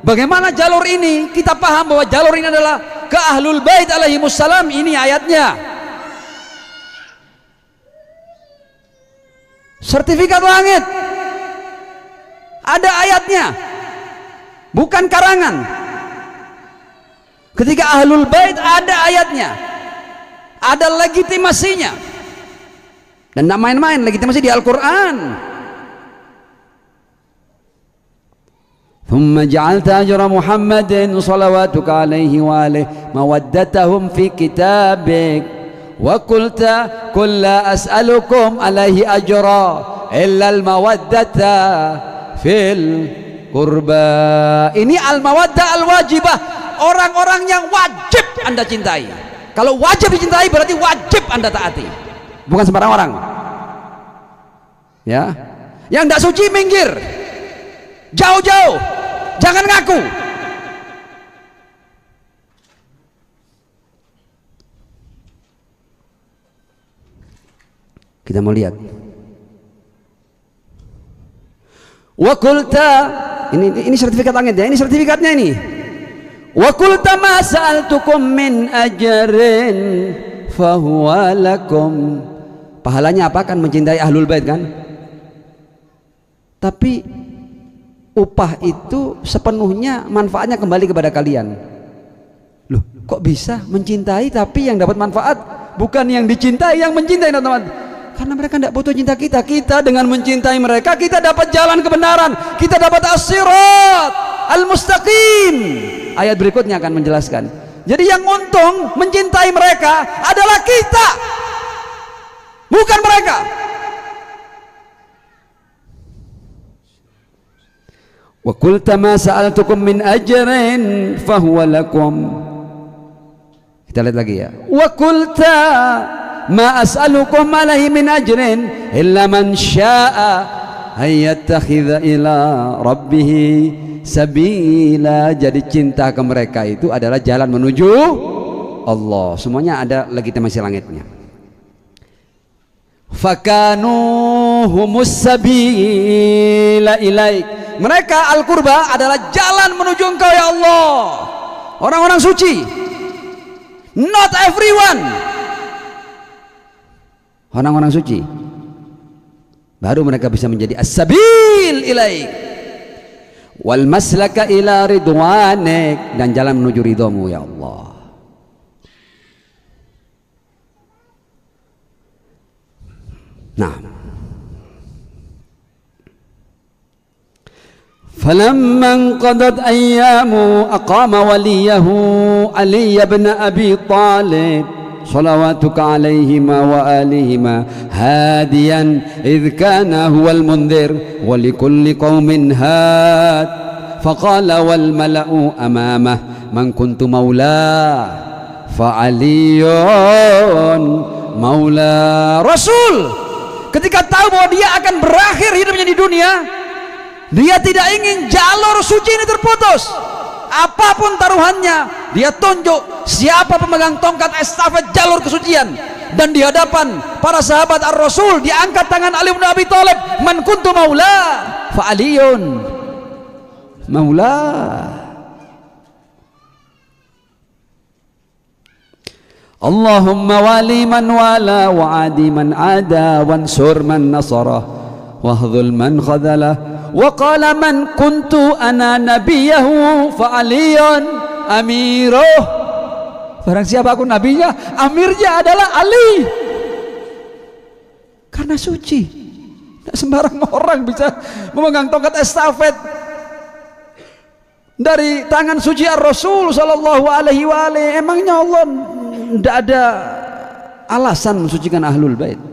Bagaimana jalur ini? Kita paham bahwa jalur ini adalah ke Ahlul Bait alaihimussalam. Ini ayatnya. Sertifikat langit. Ada ayatnya. Bukan karangan. Ketika Ahlul Bait ada ayatnya. Ada legitimasinya. Dan tidak main-main legitimasi di Al-Quran. ثم جعلت أجر محمد صلواتك عليه وآله مودتهم في كتابك وقلت قل لا أسألكم عليه أجرا إلا المودة في qurba. Ini al-mawaddah al-wajibah, orang-orang yang wajib Anda cintai. Kalau wajib dicintai berarti wajib Anda taati, bukan sembarang orang. Ya, yang tidak suci minggir, jauh-jauh, jangan ngaku. Kita mau lihat. Wa qulta, ini sertifikat langit ya, ini sertifikatnya ini. Wa qulta ma sa'altukum min ajrin fahuwa lakum. Pahalanya apa? Kan mencintai ahlul bait kan? Tapi upah itu sepenuhnya manfaatnya kembali kepada kalian. Loh, kok bisa mencintai tapi yang dapat manfaat bukan yang dicintai yang mencintai, teman-teman? Karena mereka tidak butuh cinta kita. Kita dengan mencintai mereka, kita dapat jalan kebenaran, kita dapat as-sirat al-mustaqim. Ayat berikutnya akan menjelaskan. Jadi yang untung mencintai mereka adalah kita, bukan mereka. Wa qulta ma sa'altukum min ajrin fahuwa lakum. Kita lihat lagi ya. Wa qulta ma as'alukum alaihi min ajrin illa man syaa ayyattakhidha ila rabbih sabila. Jadi cinta ke mereka itu adalah jalan menuju Allah. Semuanya ada legitimasi langitnya. Fakanu humus sabila ilaik. Mereka al-qurba adalah jalan menuju engkau ya Allah. Orang-orang suci. Not everyone. Orang-orang suci baru mereka bisa menjadi as-sabil ilaik wal maslaka ila ridwanik, dan jalan menuju ridhamu ya Allah. Nah, falamma qadat ayyamu aqama waliyahu Ali ibn Abi Talib salawatuka alaihima wa alihima hadiyan idh kana huwal mundhir wa likulli qaumin had faqala wal mala'u amamah man kuntu maulah fa aliyun maula. Rasul ketika tahu bahwa dia akan berakhir hidupnya di dunia, dia tidak ingin jalur suci ini terputus. Apapun taruhannya, dia tunjuk siapa pemegang tongkat estafet jalur kesucian. Dan di hadapan para sahabat ar-Rasul diangkat tangan Ali bin Abi Thalib, man kuntu maula fa aliyun maula. Allahumma wali man wala wa adi man ada wansur man nasara wahdhul man khadalah. Wa qala man kuntu ana nabiyahu fa aliyun amiruh. Barang siapa aku nabinya, amirnya adalah Ali. Karena suci. Tidak sembarang orang bisa memegang tongkat estafet dari tangan suci ar-Rasul sallallahu alaihi wa alihi. Emangnya Allah tidak ada alasan mensucikan ahlul bait?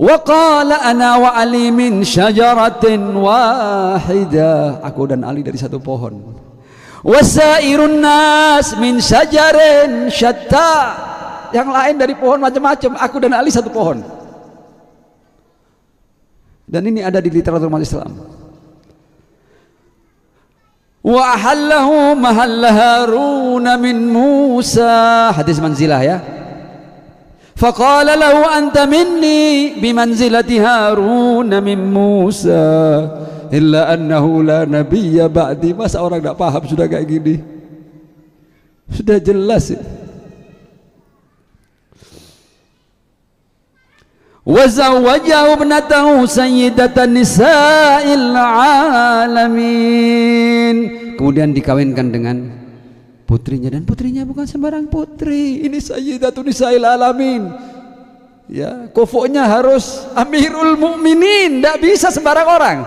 Wa qala ana wa Ali min syajaratin wahidah. Aku dan Ali dari satu pohon. Wasairun nas min syajarin syatta. Yang lain dari pohon macam-macam. Aku dan Ali satu pohon. Dan ini ada di literatur umat Islam. Wa ahallahu mahalla Harun min Musa. Hadis manzilah ya. Faqala lahu anta minni bimanzilati Harun min Musa illa annahu la nabiyya ba'di. Masa orang tidak paham sudah kayak gini? Sudah jelas ya. Wa zawwajahu ibnatahu sayyidatan nisa'il alamin. Kemudian dikawinkan dengan putrinya, dan putrinya bukan sembarang putri. Ini sayyidatun nisa'il alamin. Ya, kofoknya harus Amirul Mukminin, tidak bisa sembarang orang.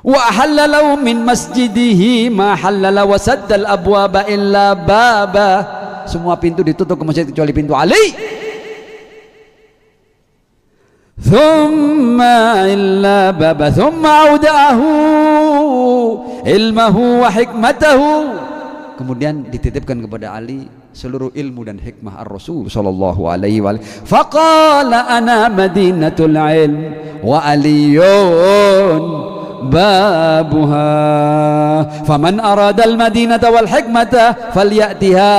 Wa halalau min masjidihi ma halala wa saddal abwaba illa baba. Semua pintu ditutup ke masjid kecuali pintu Ali. thumma illa baba thumma auda'ahu ilmahu wa hikmatahu, kemudian dititipkan kepada Ali seluruh ilmu dan hikmah ar-Rasul sallallahu alaihi wa alihi. Faqala ana madinatul ilm wa aliyun babuha faman arada al-madinata wal hikmata falyatiha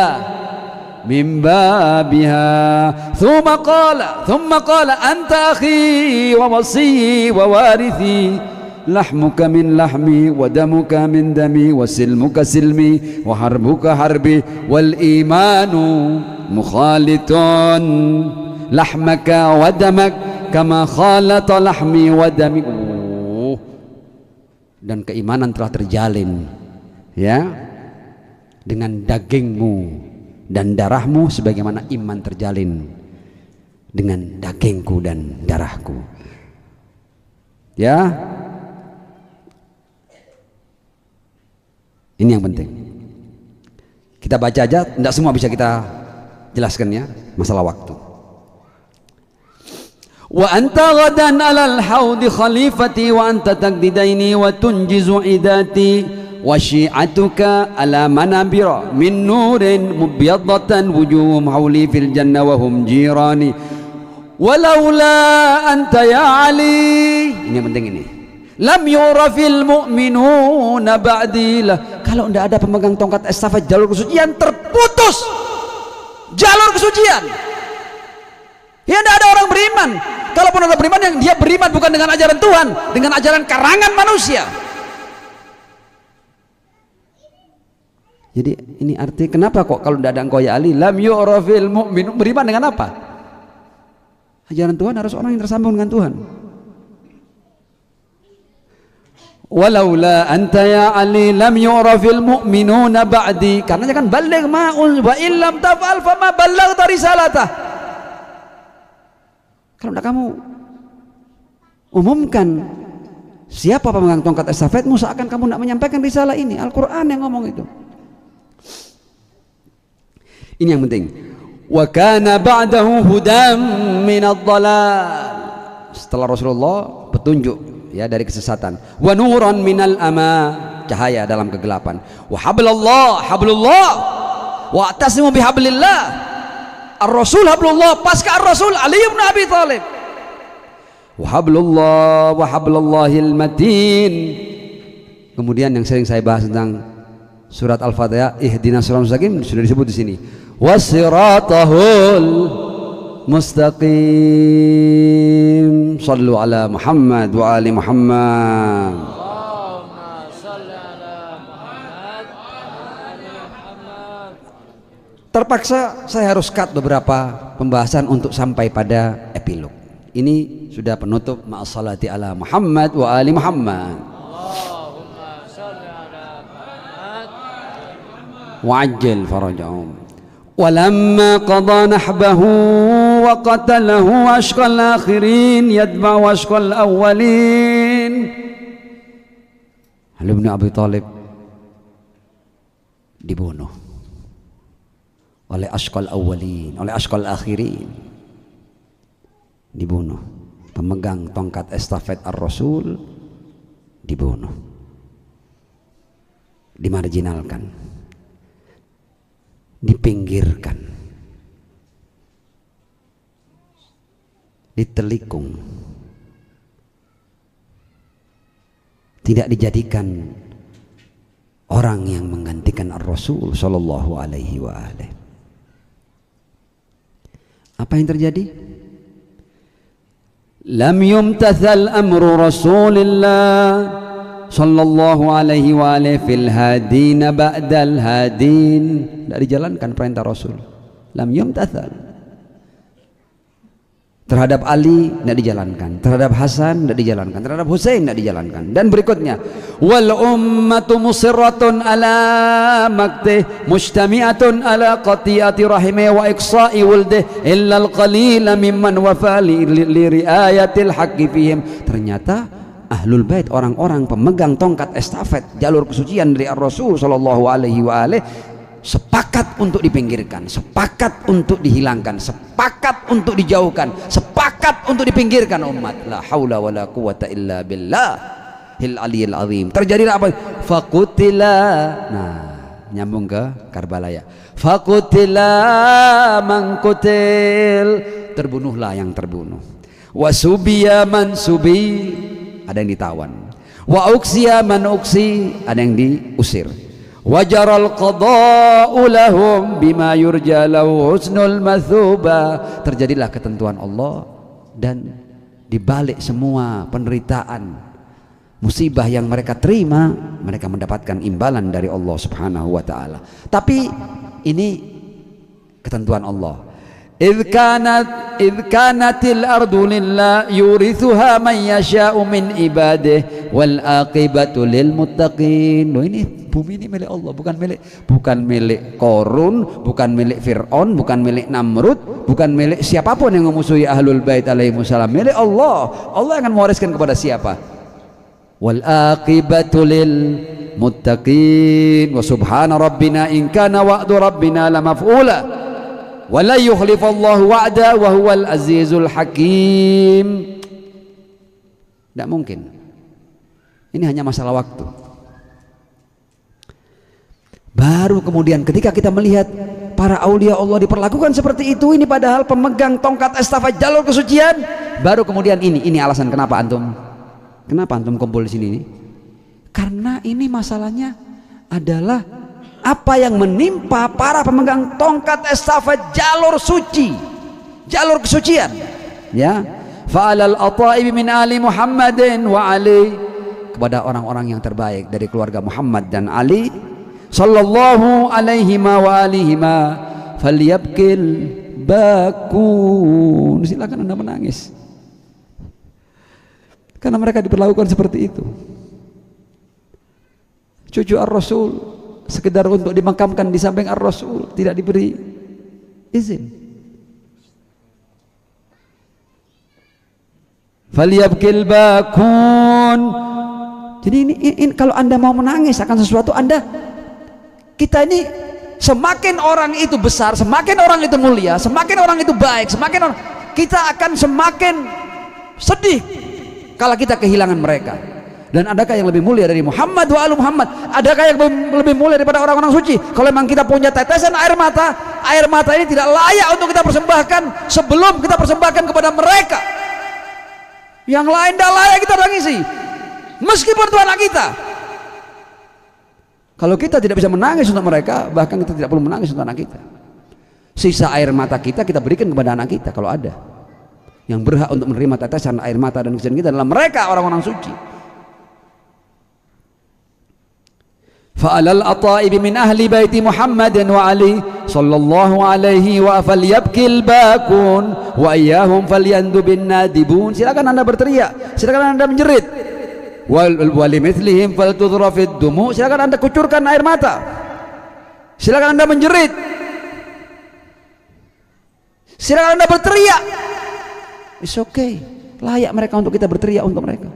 min babiha. Thumma qala anta akhi wa wasi wa warithi lahmuka min lahmi wa damuka min dami wa silmuka silmi wa harbuka harbi wal imanu mukhalitun lahmaka wa damak kama khalata lahmi wa dami. Dan keimanan telah terjalin ya dengan dagingmu dan darahmu sebagaimana iman terjalin dengan dagingku dan darahku. Ya, ini yang penting. Kita baca aja, tidak semua bisa kita jelaskan ya, masalah waktu. Wa anta ghadan alal haudi khalifati wa anta taqdidaini wa tunjizu idati wa syi'atuka ala manabira min nurin mubyadatan wujuhum hawli fil jannah wa hum jirani walaula anta ya Ali. Ini yang penting ini. Lam yurafil mu'minuna ba'dilah. Kalau tidak ada pemegang tongkat estafet jalur kesucian, terputus jalur kesucian. Ya tidak ada orang beriman. Kalaupun ada beriman, yang dia beriman bukan dengan ajaran Tuhan, dengan ajaran karangan manusia. Jadi ini arti kenapa kok kalau tidak ada engkau ya Ali, lam yurafil mu'minun, beriman dengan apa? Ajaran Tuhan harus orang yang tersambung dengan Tuhan. Walaula anta ya Ali lam yu'rafil mu'minuna ba'di, karena kan baligh ma'un wa illam taf'al fama ballaghta risalatah. Kalau tidak kamu umumkan siapa pemegang tongkat estafetmu, seakan kamu tidak menyampaikan risalah ini. Al-Quran yang ngomong itu. Ini yang penting. Wa kana ba'dahu hudam minadh dhalal. Setelah Rasulullah petunjuk ya dari kesesatan, wa nuran minal ama, cahaya dalam kegelapan, wa hablullah wa atasimu bihablillah, ar-rasul hablullah, pasca ar-rasul Ali bin Abi Thalib, wa hablullah wa hablullahil matin. Kemudian yang sering saya bahas tentang surat Al-Fatihah, ihdinas siratal mustaqim, sudah disebut di sini, wasiratahul mustaqim. Sallu ala Muhammad wa ali Muhammad. Allahumma salli ala Muhammad wa ali Muhammad. Terpaksa saya harus cut beberapa pembahasan untuk sampai pada epilog. Ini sudah penutup ma'assalati ala Muhammad wa ali Muhammad. Allahumma salli ala Muhammad Wa ajjal farajahum. Walamma qada nahbahu wa qatalahu ashqal akhirin yadba'u ashqal awwalin. Ali bin Abi Thalib dibunuh oleh ashqal awwalin, oleh ashqal akhirin, dibunuh. Pemegang tongkat estafet ar-Rasul dibunuh, dimarginalkan, dipinggirkan, ditelikung, tidak dijadikan orang yang menggantikan ar-Rasul sallallahu alaihi wa alihi. Apa yang terjadi? Lam yumtathal amru Rasulillah sallallahu alaihi wa alihi fil hadina ba'dal hadin. Tidak dijalankan perintah Rasul. Lam yumtathal. Terhadap Ali tidak dijalankan, terhadap Hasan tidak dijalankan, terhadap Husain tidak dijalankan. Dan berikutnya, wal ummatu musirratun ala maktih mujtami'atun ala qati'ati rahimih wa iqsa'i wuldih illa al-qalila mimman wafali li riayatil haqqi fihim. Ternyata Ahlul Bait, orang-orang pemegang tongkat estafet jalur kesucian dari Ar-Rasul sallallahu alaihi wa alihi, sepakat untuk dipinggirkan, sepakat untuk dihilangkan, sepakat untuk dijauhkan, sepakat untuk dipinggirkan umat. La haula wala quwata illa billahil aliyil azim. Terjadilah apa? Faqutila. Nah, nyambung ke Karbala ya. Faqutila man qutil. Terbunuhlah yang terbunuh. Wasubiya man subi. Ada yang ditawan. Wa uksiya man uksi. Ada yang diusir. Wajaral qada'u lahum bima yurja lahu husnul mathuba. Terjadilah ketentuan Allah, dan dibalik semua penderitaan musibah yang mereka terima, mereka mendapatkan imbalan dari Allah Subhanahu wa taala. Tapi ini ketentuan Allah. إذ كانت الأرض لله يورثها من يشاء من عباده والعاقبة للمتقين. Loh, ini bumi ini milik Allah, bukan milik Qarun, bukan milik Fir'aun, bukan milik Namrud, bukan milik siapapun yang memusuhi Ahlul Bait alaihimussalam. Milik Allah. Allah akan mewariskan kepada siapa? Wal aqibatu lil muttaqin wa subhana rabbina in kana wa'du rabbina lamaf'ula. Wala yukhlifallahu wa'da wa huwal azizul hakim. Tidak mungkin. Ini hanya masalah waktu. Baru kemudian ketika kita melihat para aulia Allah diperlakukan seperti itu, ini padahal pemegang tongkat estafet jalur kesucian, baru kemudian ini alasan kenapa antum kumpul di sini ini. Karena ini masalahnya adalah apa yang menimpa para pemegang tongkat estafet jalur suci, jalur kesucian, ya. Fa'alal ata'ibi min ali Muhammadin wa Ali, kepada orang-orang yang terbaik dari keluarga Muhammad dan Ali sallallahu alaihi wa alihima falyabkil bakun. Silakan Anda menangis, karena mereka diperlakukan seperti itu. Cucu Ar-Rasul sekedar untuk dimakamkan di samping Ar-Rasul tidak diberi izin. Falyabkil bakun. Jadi ini kalau Anda mau menangis akan sesuatu, kita ini semakin orang itu besar, semakin orang itu mulia, semakin orang itu baik, kita akan semakin sedih kalau kita kehilangan mereka. Dan adakah yang lebih mulia dari Muhammad wa alu Muhammad? Adakah yang lebih mulia daripada orang-orang suci? Kalau memang kita punya tetesan air mata ini tidak layak untuk kita persembahkan sebelum kita persembahkan kepada mereka. Yang lain tidak layak kita tangisi, meskipun itu anak kita. Kalau kita tidak bisa menangis untuk mereka, bahkan kita tidak perlu menangis untuk anak kita. Sisa air mata kita berikan kepada anak kita kalau ada. Yang berhak untuk menerima tetesan air mata dan kesucian kita adalah mereka, orang-orang suci. Fa'alal ata'ibi min ahli baiti Muhammadin wa Ali sallallahu alaihi wa falyabkil bakun wa iyyahum falyandu bin nadibun. Silakan Anda berteriak, silakan Anda menjerit. Walimithlihi faltudhrafid dumu. Silakan Anda kucurkan air mata, silakan Anda menjerit, silakan Anda berteriak. It's okay, layak mereka untuk kita berteriak untuk mereka.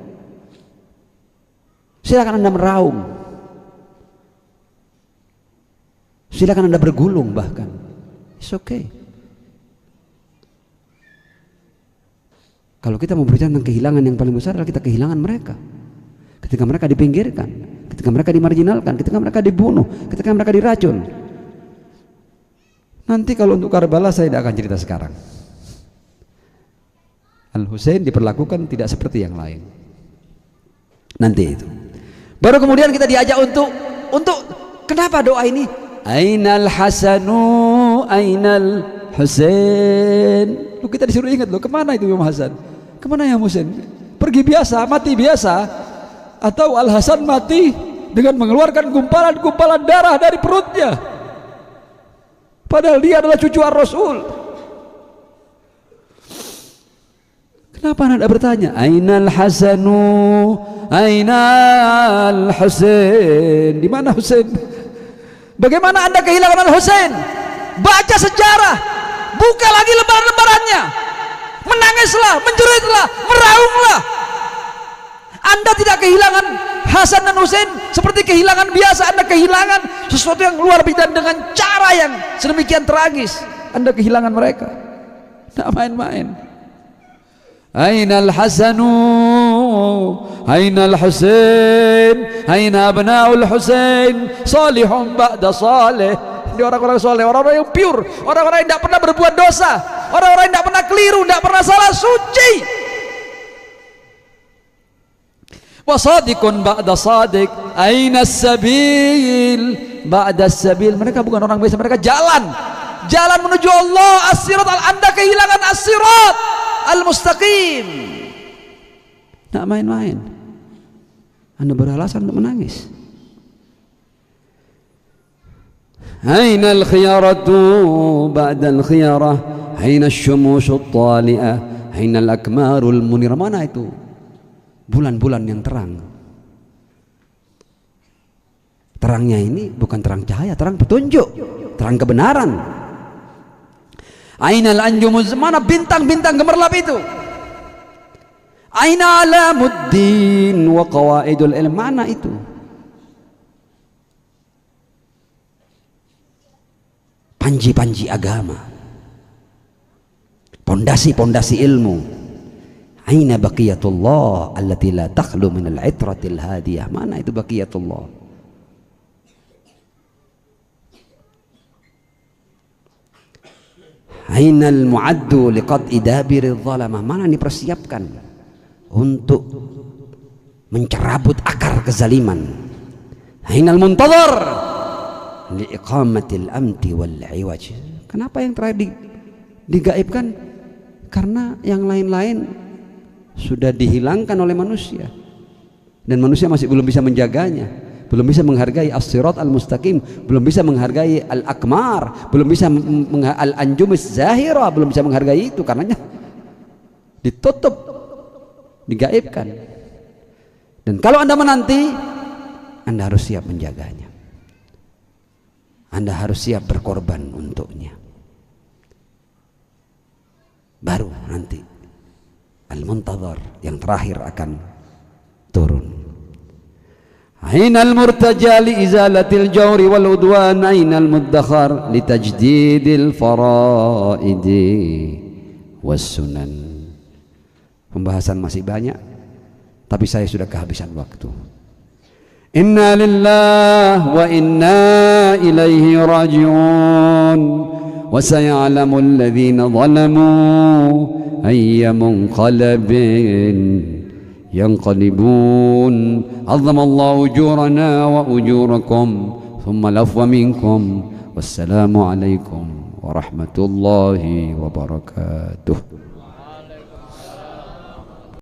Silakan Anda meraung, silakan Anda bergulung, bahkan it's okay. Kalau kita mau berbicara tentang kehilangan yang paling besar adalah kita kehilangan mereka. Ketika mereka dipinggirkan, ketika mereka dimarginalkan, ketika mereka dibunuh, ketika mereka diracun. Nanti kalau untuk Karbala saya tidak akan cerita sekarang. Al-Husain diperlakukan tidak seperti yang lain. Nanti itu. Baru kemudian kita diajak untuk kenapa doa ini? Ainal Hasanu, Ainal Husain. Lu kita disuruh ingat loh, kemana itu Imam Hasan? Kemana Imam Husain? Pergi biasa, mati biasa, atau Al Hasan mati dengan mengeluarkan gumpalan-gumpalan darah dari perutnya, padahal dia adalah cucu Ar-Rasul. Kenapa Anda bertanya? Ainal Hasanu, Ainal Husain. Di mana Husain? Bagaimana Anda kehilangan Al-Husain? Baca sejarah, buka lagi lembaran-lembarannya, menangislah, menjeritlah, meraunglah. Anda tidak kehilangan Hasan dan Husain seperti kehilangan biasa. Anda kehilangan sesuatu yang luar biasa dengan cara yang sedemikian tragis. Anda kehilangan mereka. Tidak main-main. Ainal Hasanu, Ainal Husain, Aina abna'ul Husain, salihun ba'da salih. Ini orang-orang soleh, orang-orang yang pure, orang-orang yang tidak pernah berbuat dosa, orang-orang yang tidak pernah keliru, tidak pernah salah, suci. Wa sadiqun ba'da sadiq, aina sabil ba'da sabil. Mereka bukan orang biasa, mereka jalan menuju Allah. As-sirat, Anda kehilangan as-sirat al-mustaqim. Tidak main-main. Anda beralasan untuk menangis. Aina al-khiyaratu ba'da al-khiyarah, aina asy-syumusut tali'ah, aina al-akmarul munir. Mana itu bulan-bulan yang terang? Terangnya ini bukan terang cahaya, terang petunjuk, terang kebenaran. Aina al-anjumuz, mana bintang-bintang gemerlap itu? Aina alamuddin wa qawaidul ilm, mana itu? Panji-panji agama, pondasi-pondasi ilmu. Aina baqiyatullah allati la takhlu min al-itratil hadiyah. Mana itu baqiyatullah? Aina al-mu'addu liqat'i dabiril zalamah. Mana dipersiapkan untuk mencerabut akar kezaliman. Aina al-muntazar liiqamatil amti wal iwaj. Kenapa yang terakhir digaibkan? Karena yang lain-lain sudah dihilangkan oleh manusia, dan manusia masih belum bisa menjaganya, belum bisa menghargai as-sirat al-mustaqim, belum bisa menghargai al-akmar, belum bisa al-anjumis zahira, belum bisa menghargai itu, karenanya ditutup, digaibkan. Dan kalau Anda menanti, Anda harus siap menjaganya. Anda harus siap berkorban untuknya. Baru nanti al-muntazar yang terakhir akan turun. Ainal murtaja li izalatil jawri wal udwan, ainal muddakhar li tajdidil faraidi was sunan. Pembahasan masih banyak, tapi saya sudah kehabisan waktu. Inna lillahi wa inna ilaihi raji'un. Wa sayalamu alladhina zalamu ayya munqalabin yanqalibun. Azzamallahu ujurana wa ujurakum thumma al-afwa minkum. Wassalamu alaikum warahmatullahi wabarakatuh.